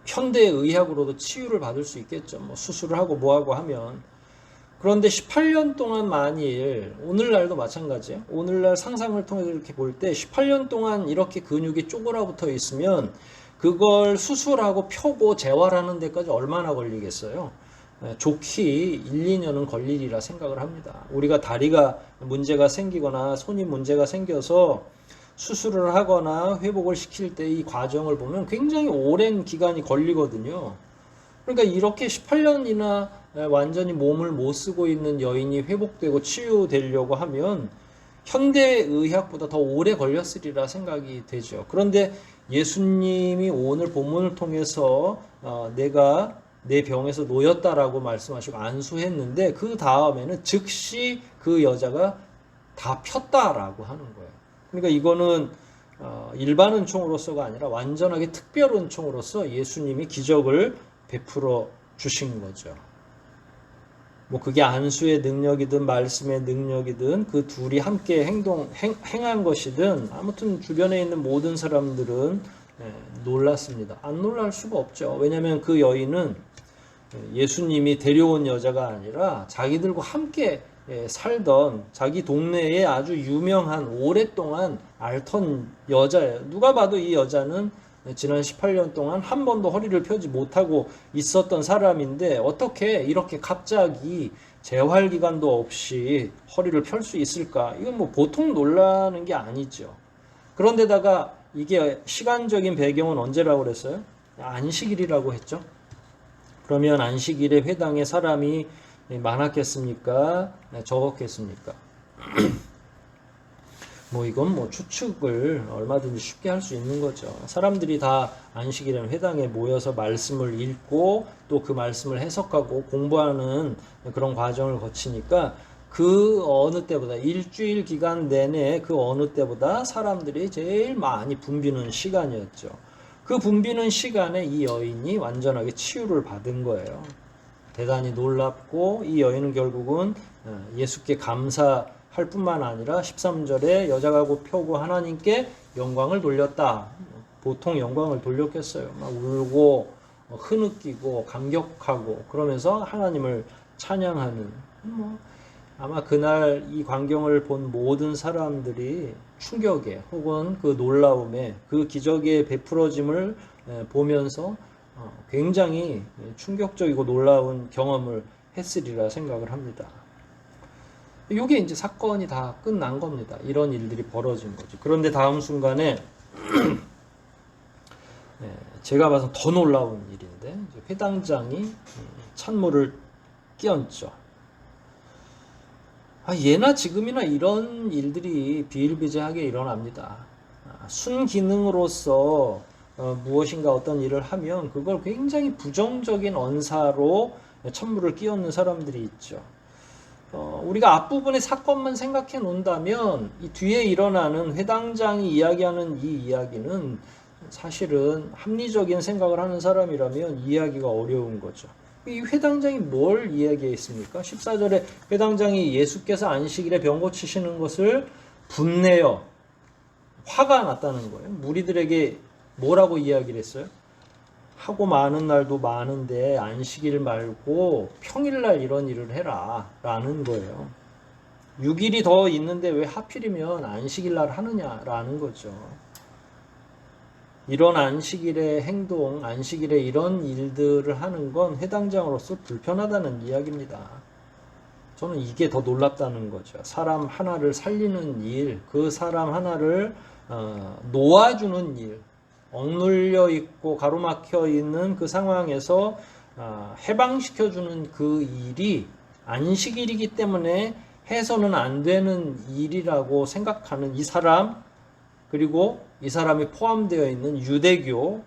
현대의학으로도 치유를 받을 수 있겠죠. 수술을 하고 뭐하고 하면. 그런데 18년 동안 만일, 오늘날도 마찬가지예요. 오늘날 상상을 통해서 이렇게 볼 때 18년 동안 이렇게 근육이 쪼그라붙어 있으면 그걸 수술하고 펴고 재활하는 데까지 얼마나 걸리겠어요? 좋기 1, 2년은 걸리리라 생각을 합니다. 우리가 다리가 문제가 생기거나 손이 문제가 생겨서 수술을 하거나 회복을 시킬 때 이 과정을 보면 굉장히 오랜 기간이 걸리거든요. 그러니까 이렇게 18년이나 완전히 몸을 못 쓰고 있는 여인이 회복되고 치유되려고 하면 현대의학보다 더 오래 걸렸으리라 생각이 되죠. 그런데 예수님이 오늘 본문을 통해서 내가 내 병에서 놓였다라고 말씀하시고 안수했는데 그 다음에는 즉시 그 여자가 다 폈다라고 하는 거예요. 그러니까 이거는 일반 은총으로서가 아니라 완전하게 특별 은총으로서 예수님이 기적을 베풀어 주신 거죠. 뭐 그게 안수의 능력이든 말씀의 능력이든 그 둘이 함께 행한 것이든 아무튼 주변에 있는 모든 사람들은 놀랐습니다. 안 놀랄 수가 없죠. 왜냐하면 그 여인은 예수님이 데려온 여자가 아니라 자기들과 함께 살던 자기 동네에 아주 유명한 오랫동안 앓던 여자예요. 누가 봐도 이 여자는 지난 18년 동안 한 번도 허리를 펴지 못하고 있었던 사람인데 어떻게 이렇게 갑자기 재활 기간도 없이 허리를 펼 수 있을까? 이건 뭐 보통 놀라는 게 아니죠. 그런데다가 이게 시간적인 배경은 언제라고 그랬어요? 안식일이라고 했죠. 그러면 안식일에 회당에 사람이 많았겠습니까? 적었겠습니까? 뭐 이건 뭐 추측을 얼마든지 쉽게 할 수 있는 거죠. 사람들이 다 안식일에는 회당에 모여서 말씀을 읽고 또 그 말씀을 해석하고 공부하는 그런 과정을 거치니까 그 어느 때보다 일주일 기간 내내 그 어느 때보다 사람들이 제일 많이 붐비는 시간이었죠. 그 붐비는 시간에 이 여인이 완전하게 치유를 받은 거예요. 대단히 놀랍고 이 여인은 결국은 예수께 감사할 뿐만 아니라 13절에 여자가 곧 펴고 하나님께 영광을 돌렸다. 보통 영광을 돌렸겠어요. 막 울고 흐느끼고 감격하고 그러면서 하나님을 찬양하는 아마 그날 이 광경을 본 모든 사람들이 충격에 혹은 그 놀라움에 그 기적의 베풀어짐을 보면서 굉장히 충격적이고 놀라운 경험을 했으리라 생각을 합니다. 이게 이제 사건이 다 끝난 겁니다. 이런 일들이 벌어진 거죠. 그런데 다음 순간에 제가 봐서 더 놀라운 일인데 회당장이 찬물을 끼얹죠. 예나 지금이나 이런 일들이 비일비재하게 일어납니다. 순기능으로서 무엇인가 어떤 일을 하면 그걸 굉장히 부정적인 언사로 찬물을 끼얹는 사람들이 있죠. 우리가 앞부분의 사건만 생각해 놓는다면 이 뒤에 일어나는 회당장이 이야기하는 이 이야기는 사실은 합리적인 생각을 하는 사람이라면 이해하기가 어려운 거죠. 이 회당장이 뭘 이야기했습니까? 14절에 회당장이 예수께서 안식일에 병 고치시는 것을 분내어 화가 났다는 거예요. 무리들에게 뭐라고 이야기를 했어요? 하고 많은 날도 많은데 안식일 말고 평일날 이런 일을 해라 라는 거예요. 6일이 더 있는데 왜 하필이면 안식일날 하느냐라는 거죠. 이런 안식일의 행동, 안식일에 이런 일들을 하는 건 회당장으로서 불편하다는 이야기입니다. 저는 이게 더 놀랍다는 거죠. 사람 하나를 살리는 일, 그 사람 하나를 놓아주는 일, 억눌려 있고 가로막혀 있는 그 상황에서 해방시켜주는 그 일이 안식일이기 때문에 해서는 안 되는 일이라고 생각하는 이 사람, 그리고 이 사람이 포함되어 있는 유대교,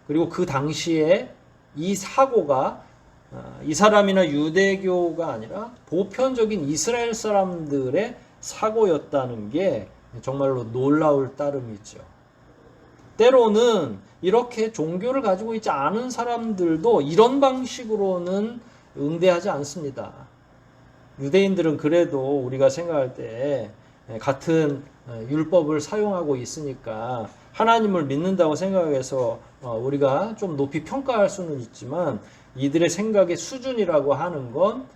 그리고 그 당시에 이 사고가 이 사람이나 유대교가 아니라 보편적인 이스라엘 사람들의 사고였다는 게 정말로 놀라울 따름이죠. 때로는 이렇게 종교를 가지고 있지 않은 사람들도 이런 방식으로는 응대하지 않습니다. 유대인들은 그래도 우리가 생각할 때 같은 율법을 사용하고 있으니까 하나님을 믿는다고 생각해서 우리가 좀 높이 평가할 수는 있지만 이들의 생각의 수준이라고 하는 건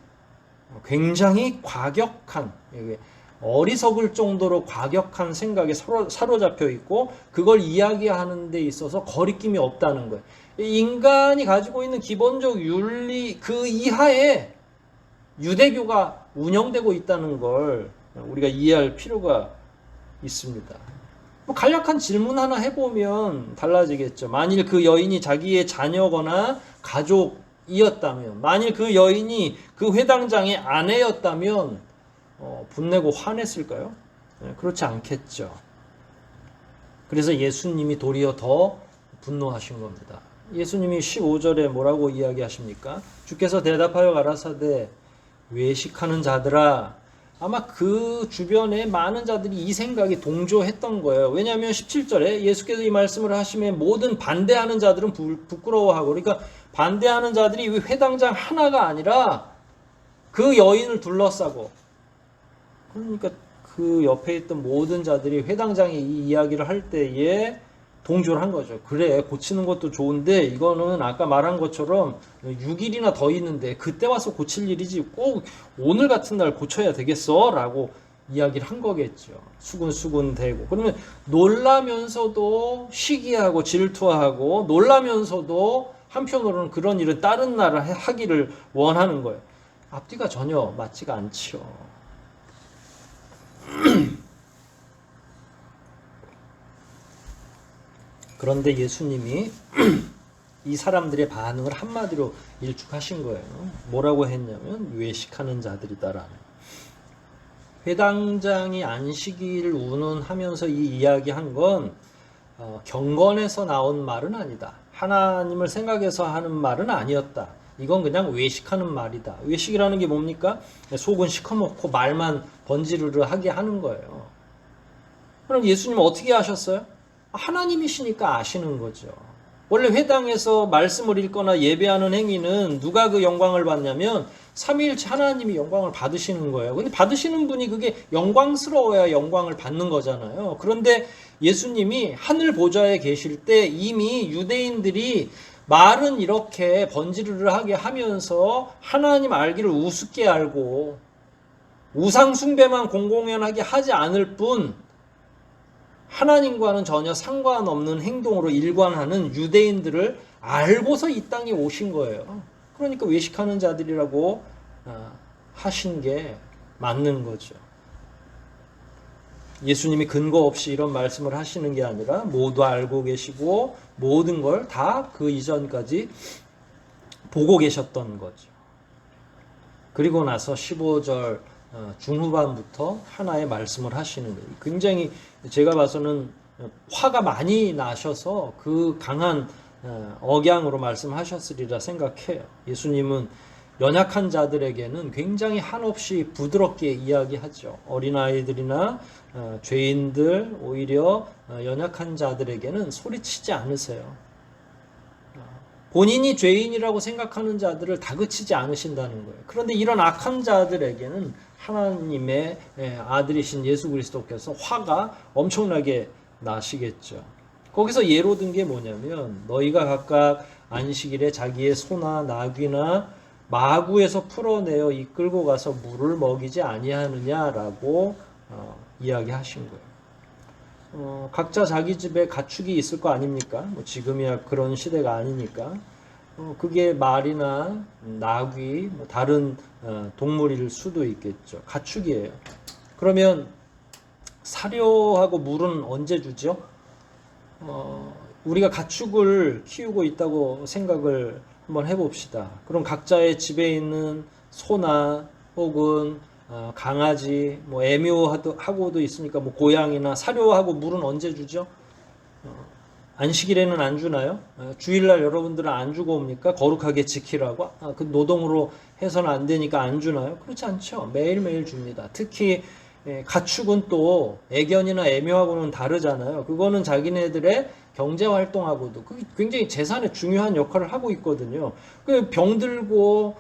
굉장히 과격한, 어리석을 정도로 과격한 생각에 사로잡혀 있고 그걸 이야기하는 데 있어서 거리낌이 없다는 거예요. 인간이 가지고 있는 기본적 윤리 그 이하에 유대교가 운영되고 있다는 걸 우리가 이해할 필요가 있습니다. 뭐 간략한 질문 하나 해보면 달라지겠죠. 만일 그 여인이 자기의 자녀거나 가족이었다면, 만일 그 여인이 그 회당장의 아내였다면 분내고 화냈을까요? 그렇지 않겠죠. 그래서 예수님이 도리어 더 분노하신 겁니다. 예수님이 15절에 뭐라고 이야기하십니까? 주께서 대답하여 가라사대 외식하는 자들아. 아마 그 주변에 많은 자들이 이 생각이 동조했던 거예요. 왜냐하면 17절에 예수께서 이 말씀을 하시면 모든 반대하는 자들은 부끄러워하고, 그러니까 반대하는 자들이 회당장 하나가 아니라 그 여인을 둘러싸고, 그러니까 그 옆에 있던 모든 자들이 회당장에 이 이야기를 할 때에 동조를 한 거죠. 그래, 고치는 것도 좋은데 이거는 아까 말한 것처럼 6일이나 더 있는데 그때 와서 고칠 일이지 꼭 오늘 같은 날 고쳐야 되겠어? 라고 이야기를 한 거겠죠. 수군수군 대고. 그러면 놀라면서도 시기하고 질투하고, 놀라면서도 한편으로는 그런 일을 다른 나라 하기를 원하는 거예요. 앞뒤가 전혀 맞지가 않지요. 그런데 예수님이 이 사람들의 반응을 한마디로 일축하신 거예요. 뭐라고 했냐면 외식하는 자들이다라는. 회당장이 안식일을 운운하면서 이 이야기한 건 경건에서 나온 말은 아니다. 하나님을 생각해서 하는 말은 아니었다. 이건 그냥 외식하는 말이다. 외식이라는 게 뭡니까? 속은 시커멓고 말만 번지르르 하게 하는 거예요. 그럼 예수님은 어떻게 하셨어요? 하나님이시니까 아시는 거죠. 원래 회당에서 말씀을 읽거나 예배하는 행위는 누가 그 영광을 받냐면 삼위일체 하나님이 영광을 받으시는 거예요. 근데 받으시는 분이 그게 영광스러워야 영광을 받는 거잖아요. 그런데 예수님이 하늘 보좌에 계실 때 이미 유대인들이 말은 이렇게 번지르르하게 하면서 하나님 알기를 우습게 알고 우상 숭배만 공공연하게 하지 않을 뿐 하나님과는 전혀 상관없는 행동으로 일관하는 유대인들을 알고서 이 땅에 오신 거예요. 그러니까 외식하는 자들이라고 하신 게 맞는 거죠. 예수님이 근거 없이 이런 말씀을 하시는 게 아니라 모두 알고 계시고 모든 걸 다 그 이전까지 보고 계셨던 거죠. 그리고 나서 15절 중후반부터 하나의 말씀을 하시는 거예요. 굉장히 제가 봐서는 화가 많이 나셔서 그 강한 억양으로 말씀하셨으리라 생각해요. 예수님은 연약한 자들에게는 굉장히 한없이 부드럽게 이야기하죠. 어린아이들이나 죄인들, 오히려 연약한 자들에게는 소리치지 않으세요. 본인이 죄인이라고 생각하는 자들을 다그치지 않으신다는 거예요. 그런데 이런 악한 자들에게는 하나님의 아들이신 예수 그리스도께서 화가 엄청나게 나시겠죠. 거기서 예로 든 게 뭐냐면 너희가 각각 안식일에 자기의 소나 나귀나 마구에서 풀어내어 이끌고 가서 물을 먹이지 아니하느냐라고 이야기하신 거예요. 각자 자기 집에 가축이 있을 거 아닙니까? 뭐 지금이야 그런 시대가 아니니까. 그게 말이나 나귀, 뭐 다른 동물일 수도 있겠죠. 가축이에요. 그러면 사료하고 물은 언제 주죠? 우리가 가축을 키우고 있다고 생각을 한번 해봅시다. 그럼 각자의 집에 있는 소나 혹은 강아지, 뭐 애묘하고도 있으니까 뭐 고양이나 사료하고 물은 언제 주죠? 안식일에는 안 주나요? 주일날 여러분들은 안 주고 옵니까? 거룩하게 지키라고? 그 노동으로 해서는 안 되니까 안 주나요? 그렇지 않죠. 매일매일 줍니다. 특히 가축은 또 애견이나 애묘하고는 다르잖아요. 그거는 자기네들의 경제활동하고도 굉장히 재산에 중요한 역할을 하고 있거든요. 병들고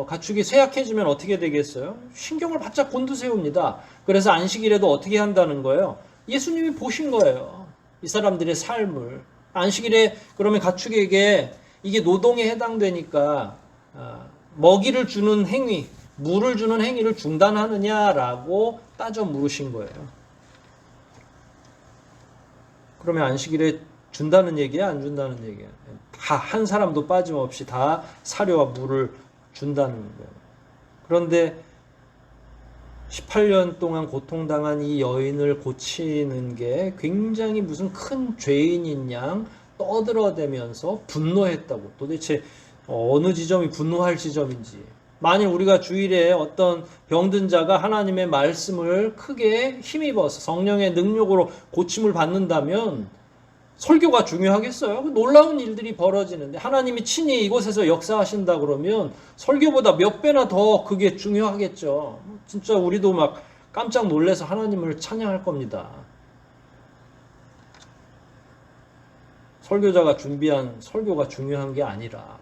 가축이 쇠약해지면 어떻게 되겠어요? 신경을 바짝 곤두세웁니다. 그래서 안식일에도 어떻게 한다는 거예요? 예수님이 보신 거예요. 이 사람들의 삶을. 안식일에 그러면 가축에게 이게 노동에 해당되니까 먹이를 주는 행위, 물을 주는 행위를 중단하느냐라고 따져 물으신 거예요. 그러면 안식일에 준다는 얘기야, 안 준다는 얘기야? 다 한 사람도 빠짐없이 다 사료와 물을 준다는 거예요. 그런데 18년 동안 고통당한 이 여인을 고치는 게 굉장히 무슨 큰 죄인인 양 떠들어대면서 분노했다고. 도대체 어느 지점이 분노할 지점인지. 만일 우리가 주일에 어떤 병든 자가 하나님의 말씀을 크게 힘입어서 성령의 능력으로 고침을 받는다면 설교가 중요하겠어요? 놀라운 일들이 벌어지는데 하나님이 친히 이곳에서 역사하신다 그러면 설교보다 몇 배나 더 그게 중요하겠죠. 진짜 우리도 막 깜짝 놀라서 하나님을 찬양할 겁니다. 설교자가 준비한 설교가 중요한 게 아니라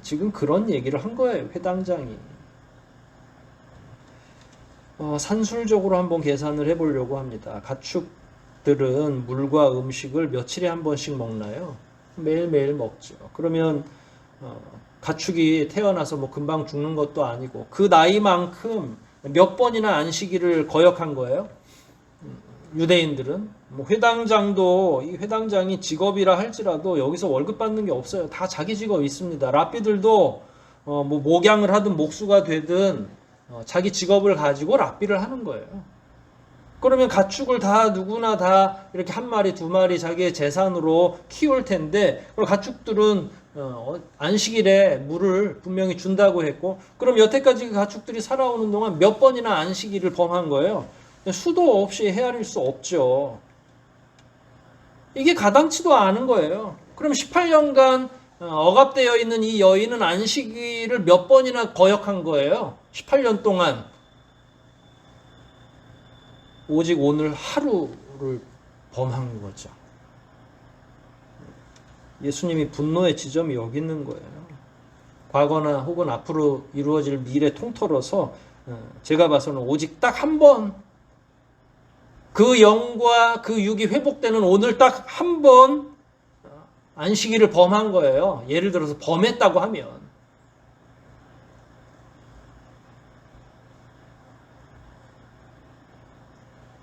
지금 그런 얘기를 한 거예요. 회당장이. 산술적으로 한번 계산을 해보려고 합니다. 가축들은 물과 음식을 며칠에 한 번씩 먹나요? 매일매일 먹죠. 그러면 가축이 태어나서 뭐 금방 죽는 것도 아니고 그 나이만큼 몇 번이나 안식일을 거역한 거예요. 유대인들은 뭐 회당장도 이 회당장이 직업이라 할지라도 여기서 월급 받는 게 없어요. 다 자기 직업이 있습니다. 랍비들도 뭐 목양을 하든 목수가 되든 자기 직업을 가지고 랍비를 하는 거예요. 그러면 가축을 다 누구나 다 이렇게 한 마리 두 마리 자기의 재산으로 키울 텐데 그럼 가축들은 안식일에 물을 분명히 준다고 했고 그럼 여태까지 그 가축들이 살아오는 동안 몇 번이나 안식일을 범한 거예요. 수도 없이 헤아릴 수 없죠. 이게 가당치도 않은 거예요. 그럼 18년간 억압되어 있는 이 여인은 안식일을 몇 번이나 거역한 거예요. 18년 동안. 오직 오늘 하루를 범한 거죠. 예수님이 분노의 지점이 여기 있는 거예요. 과거나 혹은 앞으로 이루어질 미래 통틀어서 제가 봐서는 오직 딱 한 번 그 영과 그 육이 회복되는 오늘 딱 한 번 안식일을 범한 거예요. 예를 들어서 범했다고 하면.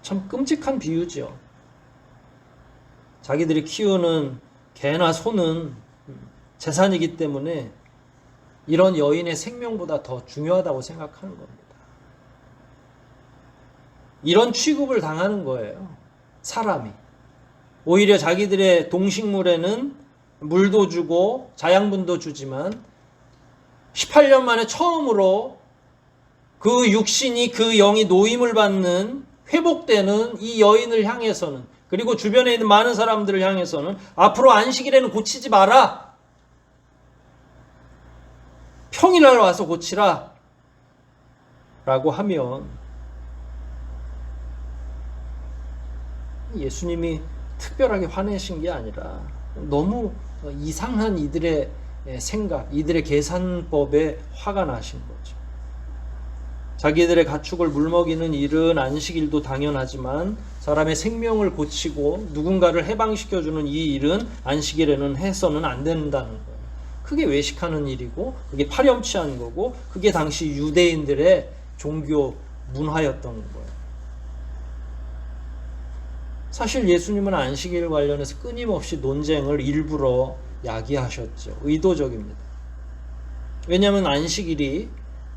참 끔찍한 비유죠. 자기들이 키우는 개나 소는 재산이기 때문에 이런 여인의 생명보다 더 중요하다고 생각하는 겁니다. 이런 취급을 당하는 거예요. 사람이. 오히려 자기들의 동식물에는 물도 주고 자양분도 주지만 18년 만에 처음으로 그 육신이 그 영이 노임을 받는 회복되는 이 여인을 향해서는 그리고 주변에 있는 많은 사람들을 향해서는 앞으로 안식일에는 고치지 마라. 평일날 와서 고치라. 라고 하면 예수님이 특별하게 화내신 게 아니라 너무 이상한 이들의 생각, 이들의 계산법에 화가 나신 거죠. 자기들의 가축을 물먹이는 일은 안식일도 당연하지만 사람의 생명을 고치고 누군가를 해방시켜주는 이 일은 안식일에는 해서는 안 된다는 거예요. 그게 외식하는 일이고 그게 파렴치한 거고 그게 당시 유대인들의 종교 문화였던 거예요. 사실 예수님은 안식일 관련해서 끊임없이 논쟁을 일부러 야기하셨죠. 의도적입니다. 왜냐하면 안식일이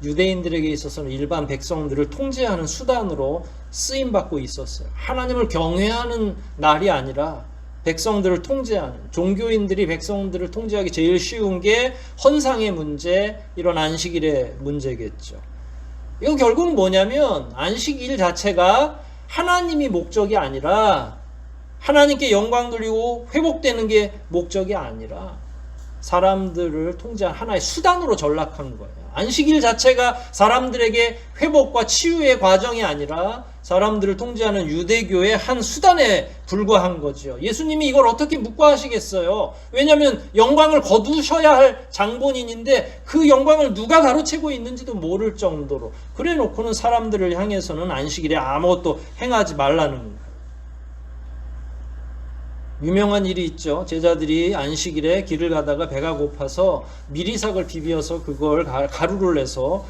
유대인들에게 있어서는 일반 백성들을 통제하는 수단으로 쓰임받고 있었어요. 하나님을 경외하는 날이 아니라 백성들을 통제하는, 종교인들이 백성들을 통제하기 제일 쉬운 게 헌상의 문제, 이런 안식일의 문제겠죠. 이거 결국은 뭐냐면 안식일 자체가 하나님이 목적이 아니라 하나님께 영광 돌리고 회복되는 게 목적이 아니라 사람들을 통제한 하나의 수단으로 전락한 거예요. 안식일 자체가 사람들에게 회복과 치유의 과정이 아니라 사람들을 통제하는 유대교의 한 수단에 불과한 거죠. 예수님이 이걸 어떻게 묵과하시겠어요? 왜냐하면 영광을 거두셔야 할 장본인인데 그 영광을 누가 가로채고 있는지도 모를 정도로 그래 놓고는 사람들을 향해서는 안식일에 아무것도 행하지 말라는 거예요. 유명한 일이 있죠. 제자들이 안식일에 길을 가다가 배가 고파서 미리삭을 비벼서 그걸 가루를 내서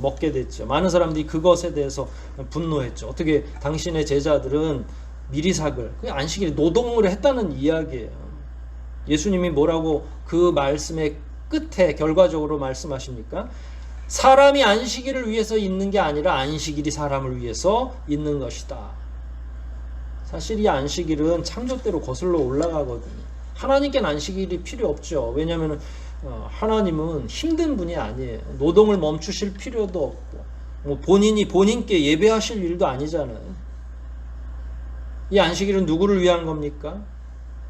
먹게 됐죠. 많은 사람들이 그것에 대해서 분노했죠. 어떻게 당신의 제자들은 미리삭을 안식일에 노동을 했다는 이야기예요. 예수님이 뭐라고 그 말씀의 끝에 결과적으로 말씀하십니까? 사람이 안식일을 위해서 있는 게 아니라 안식일이 사람을 위해서 있는 것이다. 사실 이 안식일은 창조대로 거슬러 올라가거든요. 하나님께는 안식일이 필요 없죠. 왜냐하면 하나님은 힘든 분이 아니에요. 노동을 멈추실 필요도 없고 본인이 본인께 예배하실 일도 아니잖아요. 이 안식일은 누구를 위한 겁니까?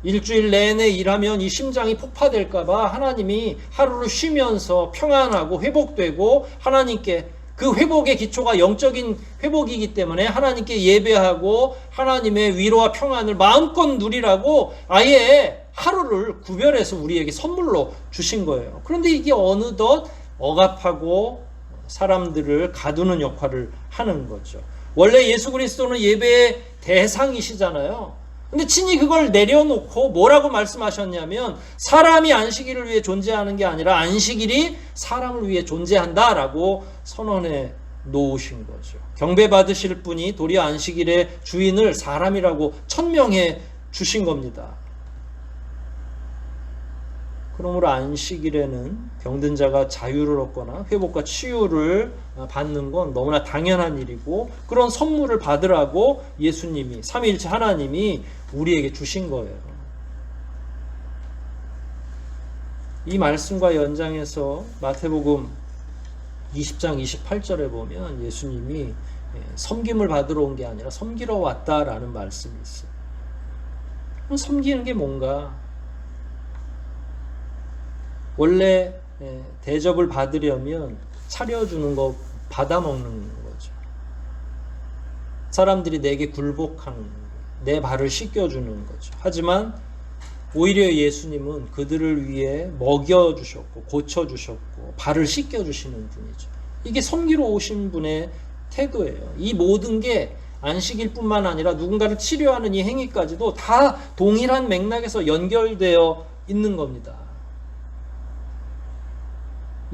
일주일 내내 일하면 이 심장이 폭파될까봐 하나님이 하루를 쉬면서 평안하고 회복되고 하나님께 그 회복의 기초가 영적인 회복이기 때문에 하나님께 예배하고 하나님의 위로와 평안을 마음껏 누리라고 아예 하루를 구별해서 우리에게 선물로 주신 거예요. 그런데 이게 어느덧 억압하고 사람들을 가두는 역할을 하는 거죠. 원래 예수 그리스도는 예배의 대상이시잖아요. 근데 친히 그걸 내려놓고 뭐라고 말씀하셨냐면 사람이 안식일을 위해 존재하는 게 아니라 안식일이 사람을 위해 존재한다라고 선언해 놓으신 거죠. 경배받으실 분이 도리어 안식일의 주인을 사람이라고 천명해 주신 겁니다. 그러므로 안식일에는 병든 자가 자유를 얻거나 회복과 치유를 받는 건 너무나 당연한 일이고 그런 선물을 받으라고 예수님이 삼위일체 하나님이 우리에게 주신 거예요. 이 말씀과 연장해서 마태복음 20장 28절에 보면 예수님이 섬김을 받으러 온 게 아니라 섬기러 왔다라는 말씀이 있어요. 섬기는 게 뭔가? 원래 대접을 받으려면 차려주는 거 받아먹는 거죠. 사람들이 내게 굴복하는 거예요. 내 발을 씻겨주는 거죠. 하지만 오히려 예수님은 그들을 위해 먹여주셨고 고쳐주셨고 발을 씻겨주시는 분이죠. 이게 섬기러 오신 분의 태도예요. 이 모든 게 안식일뿐만 아니라 누군가를 치료하는 이 행위까지도 다 동일한 맥락에서 연결되어 있는 겁니다.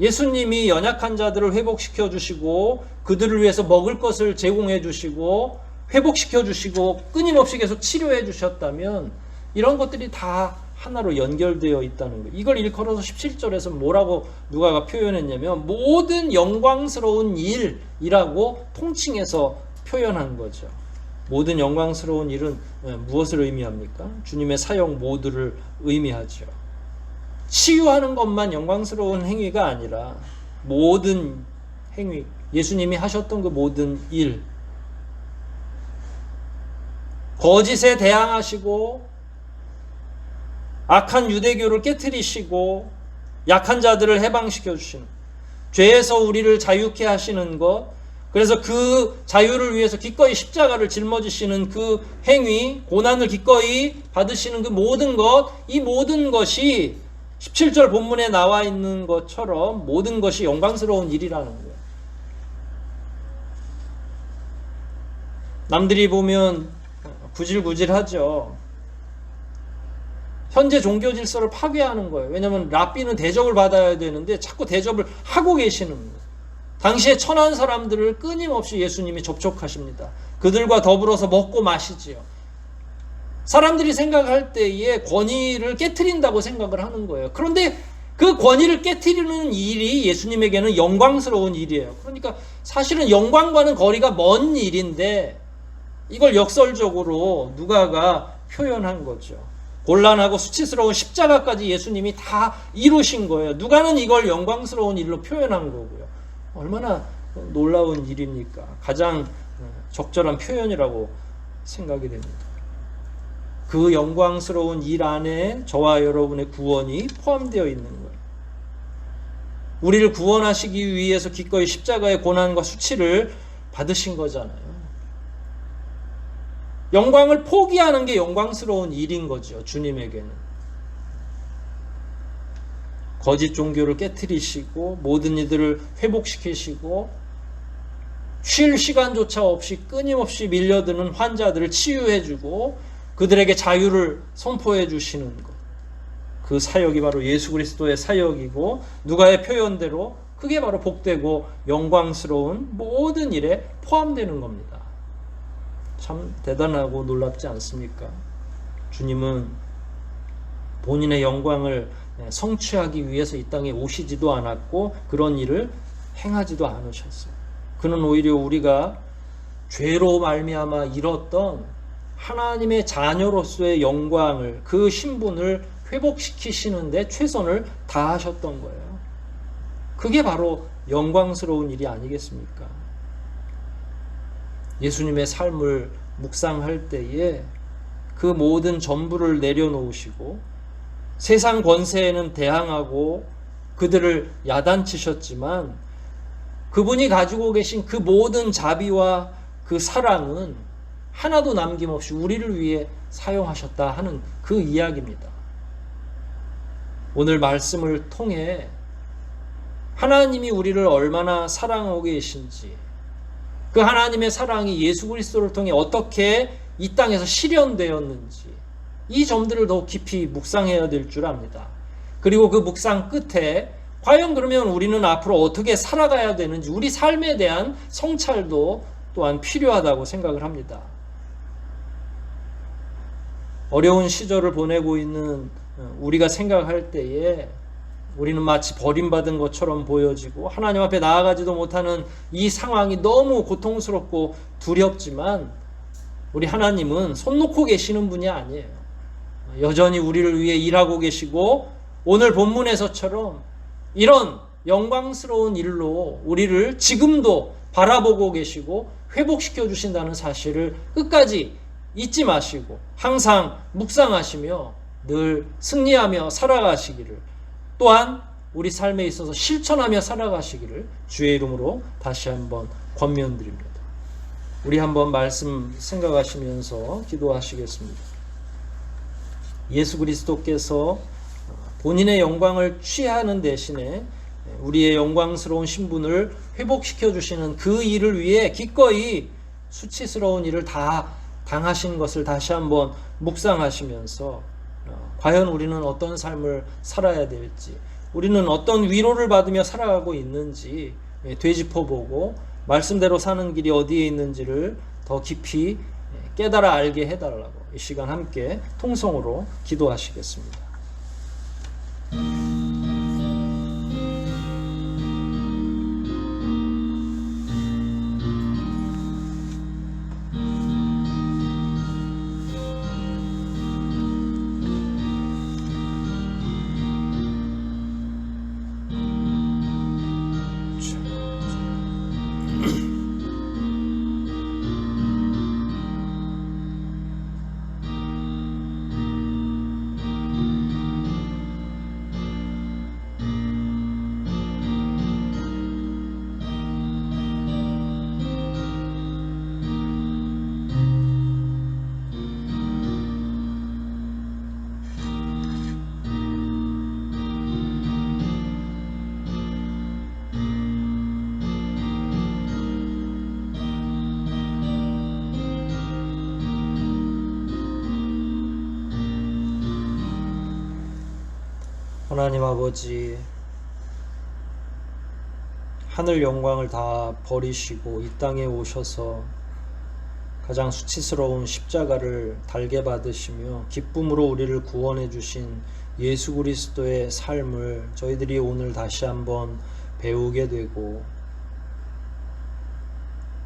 예수님이 연약한 자들을 회복시켜 주시고 그들을 위해서 먹을 것을 제공해 주시고 회복시켜 주시고 끊임없이 계속 치료해 주셨다면 이런 것들이 다 하나로 연결되어 있다는 거예요. 이걸 일컬어서 17절에서 뭐라고 누가가 표현했냐면 모든 영광스러운 일이라고 통칭해서 표현한 거죠. 모든 영광스러운 일은 무엇을 의미합니까? 주님의 사역 모두를 의미하죠. 치유하는 것만 영광스러운 행위가 아니라 모든 행위, 예수님이 하셨던 그 모든 일, 거짓에 대항하시고 악한 유대교를 깨트리시고 약한 자들을 해방시켜 주시는, 죄에서 우리를 자유케 하시는 것, 그래서 그 자유를 위해서 기꺼이 십자가를 짊어지시는 그 행위, 고난을 기꺼이 받으시는 그 모든 것, 이 모든 것이 17절 본문에 나와 있는 것처럼 모든 것이 영광스러운 일이라는 거예요. 남들이 보면 구질구질하죠. 현재 종교 질서를 파괴하는 거예요. 왜냐하면 랍비는 대접을 받아야 되는데 자꾸 대접을 하고 계시는 거예요. 당시에 천한 사람들을 끊임없이 예수님이 접촉하십니다. 그들과 더불어서 먹고 마시지요. 사람들이 생각할 때에 권위를 깨트린다고 생각을 하는 거예요. 그런데 그 권위를 깨트리는 일이 예수님에게는 영광스러운 일이에요. 그러니까 사실은 영광과는 거리가 먼 일인데 이걸 역설적으로 누가가 표현한 거죠. 곤란하고 수치스러운 십자가까지 예수님이 다 이루신 거예요. 누가는 이걸 영광스러운 일로 표현한 거고요. 얼마나 놀라운 일입니까? 가장 적절한 표현이라고 생각이 됩니다. 그 영광스러운 일 안에 저와 여러분의 구원이 포함되어 있는 거예요. 우리를 구원하시기 위해서 기꺼이 십자가의 고난과 수치를 받으신 거잖아요. 영광을 포기하는 게 영광스러운 일인 거죠. 주님에게는. 거짓 종교를 깨트리시고 모든 이들을 회복시키시고 쉴 시간조차 없이 끊임없이 밀려드는 환자들을 치유해주고 그들에게 자유를 선포해 주시는 것. 그 사역이 바로 예수 그리스도의 사역이고 누가의 표현대로 그게 바로 복되고 영광스러운 모든 일에 포함되는 겁니다. 참 대단하고 놀랍지 않습니까? 주님은 본인의 영광을 성취하기 위해서 이 땅에 오시지도 않았고 그런 일을 행하지도 않으셨어요. 그는 오히려 우리가 죄로 말미암아 잃었던 하나님의 자녀로서의 영광을, 그 신분을 회복시키시는데 최선을 다하셨던 거예요. 그게 바로 영광스러운 일이 아니겠습니까? 예수님의 삶을 묵상할 때에 그 모든 전부를 내려놓으시고 세상 권세에는 대항하고 그들을 야단치셨지만 그분이 가지고 계신 그 모든 자비와 그 사랑은 하나도 남김없이 우리를 위해 사용하셨다 하는 그 이야기입니다. 오늘 말씀을 통해 하나님이 우리를 얼마나 사랑하고 계신지, 그 하나님의 사랑이 예수 그리스도를 통해 어떻게 이 땅에서 실현되었는지, 이 점들을 더 깊이 묵상해야 될 줄 압니다. 그리고 그 묵상 끝에 과연 그러면 우리는 앞으로 어떻게 살아가야 되는지, 우리 삶에 대한 성찰도 또한 필요하다고 생각을 합니다. 어려운 시절을 보내고 있는 우리가 생각할 때에 우리는 마치 버림받은 것처럼 보여지고 하나님 앞에 나아가지도 못하는 이 상황이 너무 고통스럽고 두렵지만 우리 하나님은 손 놓고 계시는 분이 아니에요. 여전히 우리를 위해 일하고 계시고 오늘 본문에서처럼 이런 영광스러운 일로 우리를 지금도 바라보고 계시고 회복시켜 주신다는 사실을 끝까지 잊지 마시고 항상 묵상하시며 늘 승리하며 살아가시기를, 또한 우리 삶에 있어서 실천하며 살아가시기를 주의 이름으로 다시 한번 권면드립니다. 우리 한번 말씀 생각하시면서 기도하시겠습니다. 예수 그리스도께서 본인의 영광을 취하는 대신에 우리의 영광스러운 신분을 회복시켜 주시는 그 일을 위해 기꺼이 수치스러운 일을 다 당하신 것을 다시 한번 묵상하시면서 과연 우리는 어떤 삶을 살아야 될지, 우리는 어떤 위로를 받으며 살아가고 있는지 되짚어보고 말씀대로 사는 길이 어디에 있는지를 더 깊이 깨달아 알게 해달라고 이 시간 함께 통성으로 기도하시겠습니다. 하나님 아버지, 하늘 영광을 다 버리시고 이 땅에 오셔서 가장 수치스러운 십자가를 달게 받으시며 기쁨으로 우리를 구원해 주신 예수 그리스도의 삶을 저희들이 오늘 다시 한번 배우게 되고,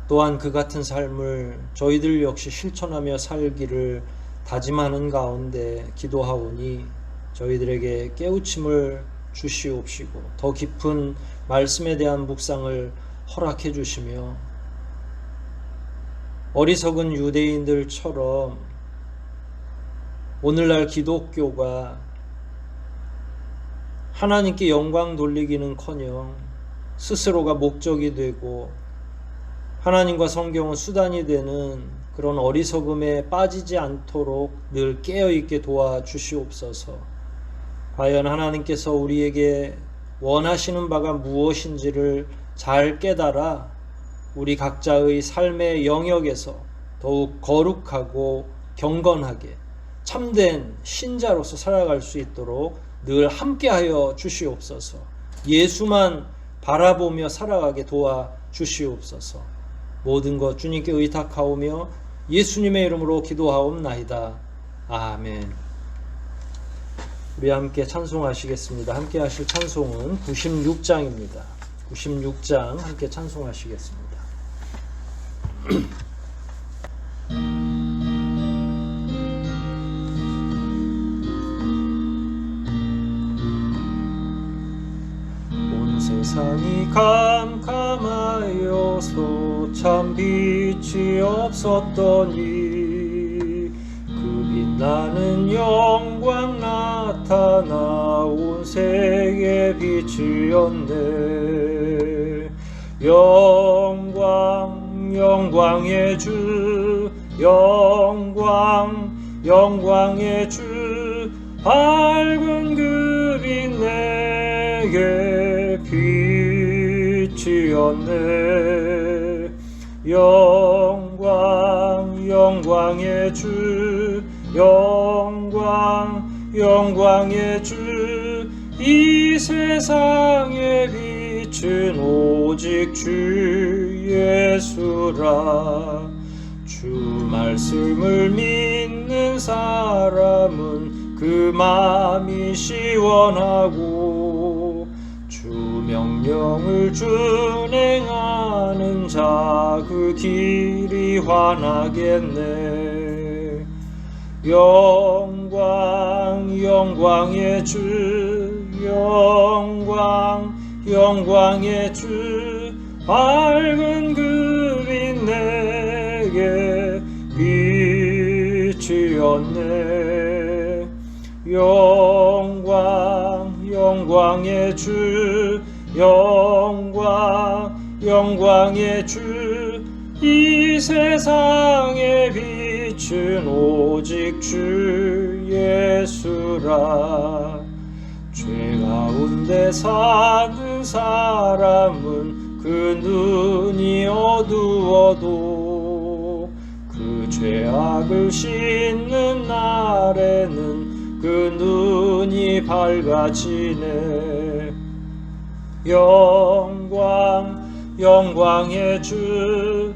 또한 그 같은 삶을 저희들 역시 실천하며 살기를 다짐하는 가운데 기도하오니 저희들에게 깨우침을 주시옵시고 더 깊은 말씀에 대한 묵상을 허락해 주시며 어리석은 유대인들처럼 오늘날 기독교가 하나님께 영광 돌리기는커녕 스스로가 목적이 되고 하나님과 성경은 수단이 되는 그런 어리석음에 빠지지 않도록 늘 깨어있게 도와주시옵소서. 과연 하나님께서 우리에게 원하시는 바가 무엇인지를 잘 깨달아 우리 각자의 삶의 영역에서 더욱 거룩하고 경건하게 참된 신자로서 살아갈 수 있도록 늘 함께하여 주시옵소서. 예수만 바라보며 살아가게 도와주시옵소서. 모든 것 주님께 의탁하오며 예수님의 이름으로 기도하옵나이다. 아멘. 우리 함께 찬송하시겠습니다. 함께 하실 찬송은 96장입니다. 96장 함께 찬송하시겠습니다. 온 세상이 캄캄하여서 참 빛이 없었더니 그 빛나는 영광 나타나 온 세계 빛이었네. 영광의 주, 영광의 주, 밝은 그 빛 내게 빛이었네. 영광의 주, 영광의 주, 이 세상의 빛은 오직 주 예수라. 주 말씀을 믿는 사람은 그 마음이 시원하고 주 명령을 준행하는 자 그 길이 환하겠네. 영광의 주, 영광의 주, 밝은 그 빛 내게 빛이었네. 영광의 주, 영광의 주, 이 세상의 빛은 오직 주 예수라. 죄 가운데 사는 사람은 그 눈이 어두워도 그 죄악을 씻는 날에는 그 눈이 밝아지네. 영광의 주,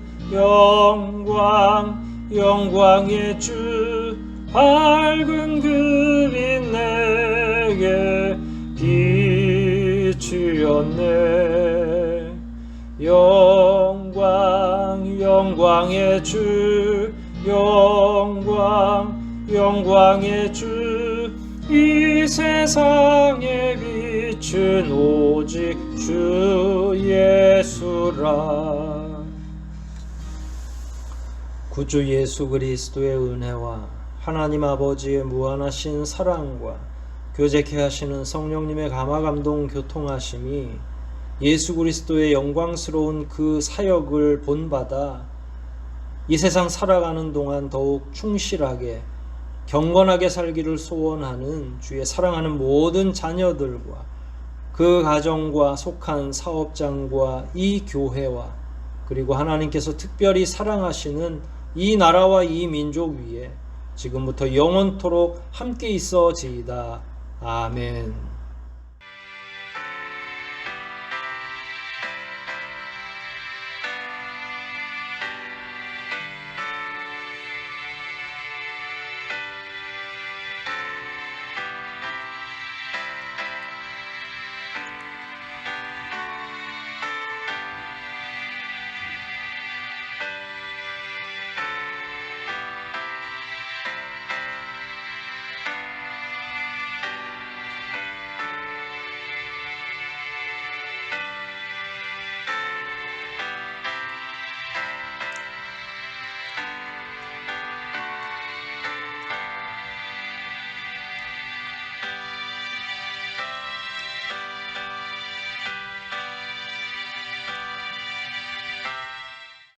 영광의 주, 밝은 그 빛 내게 빛이었네. 영광의 주, 영광의 주, 이 세상의 빛은 오직 주 예수라. 구주 예수 그리스도의 은혜와 하나님 아버지의 무한하신 사랑과 교제케 하시는 성령님의 감화감동 교통하심이 예수 그리스도의 영광스러운 그 사역을 본받아 이 세상 살아가는 동안 더욱 충실하게 경건하게 살기를 소원하는 주의 사랑하는 모든 자녀들과 그 가정과 속한 사업장과 이 교회와 그리고 하나님께서 특별히 사랑하시는 이 나라와 이 민족 위에 지금부터 영원토록 함께 있어지이다. 아멘.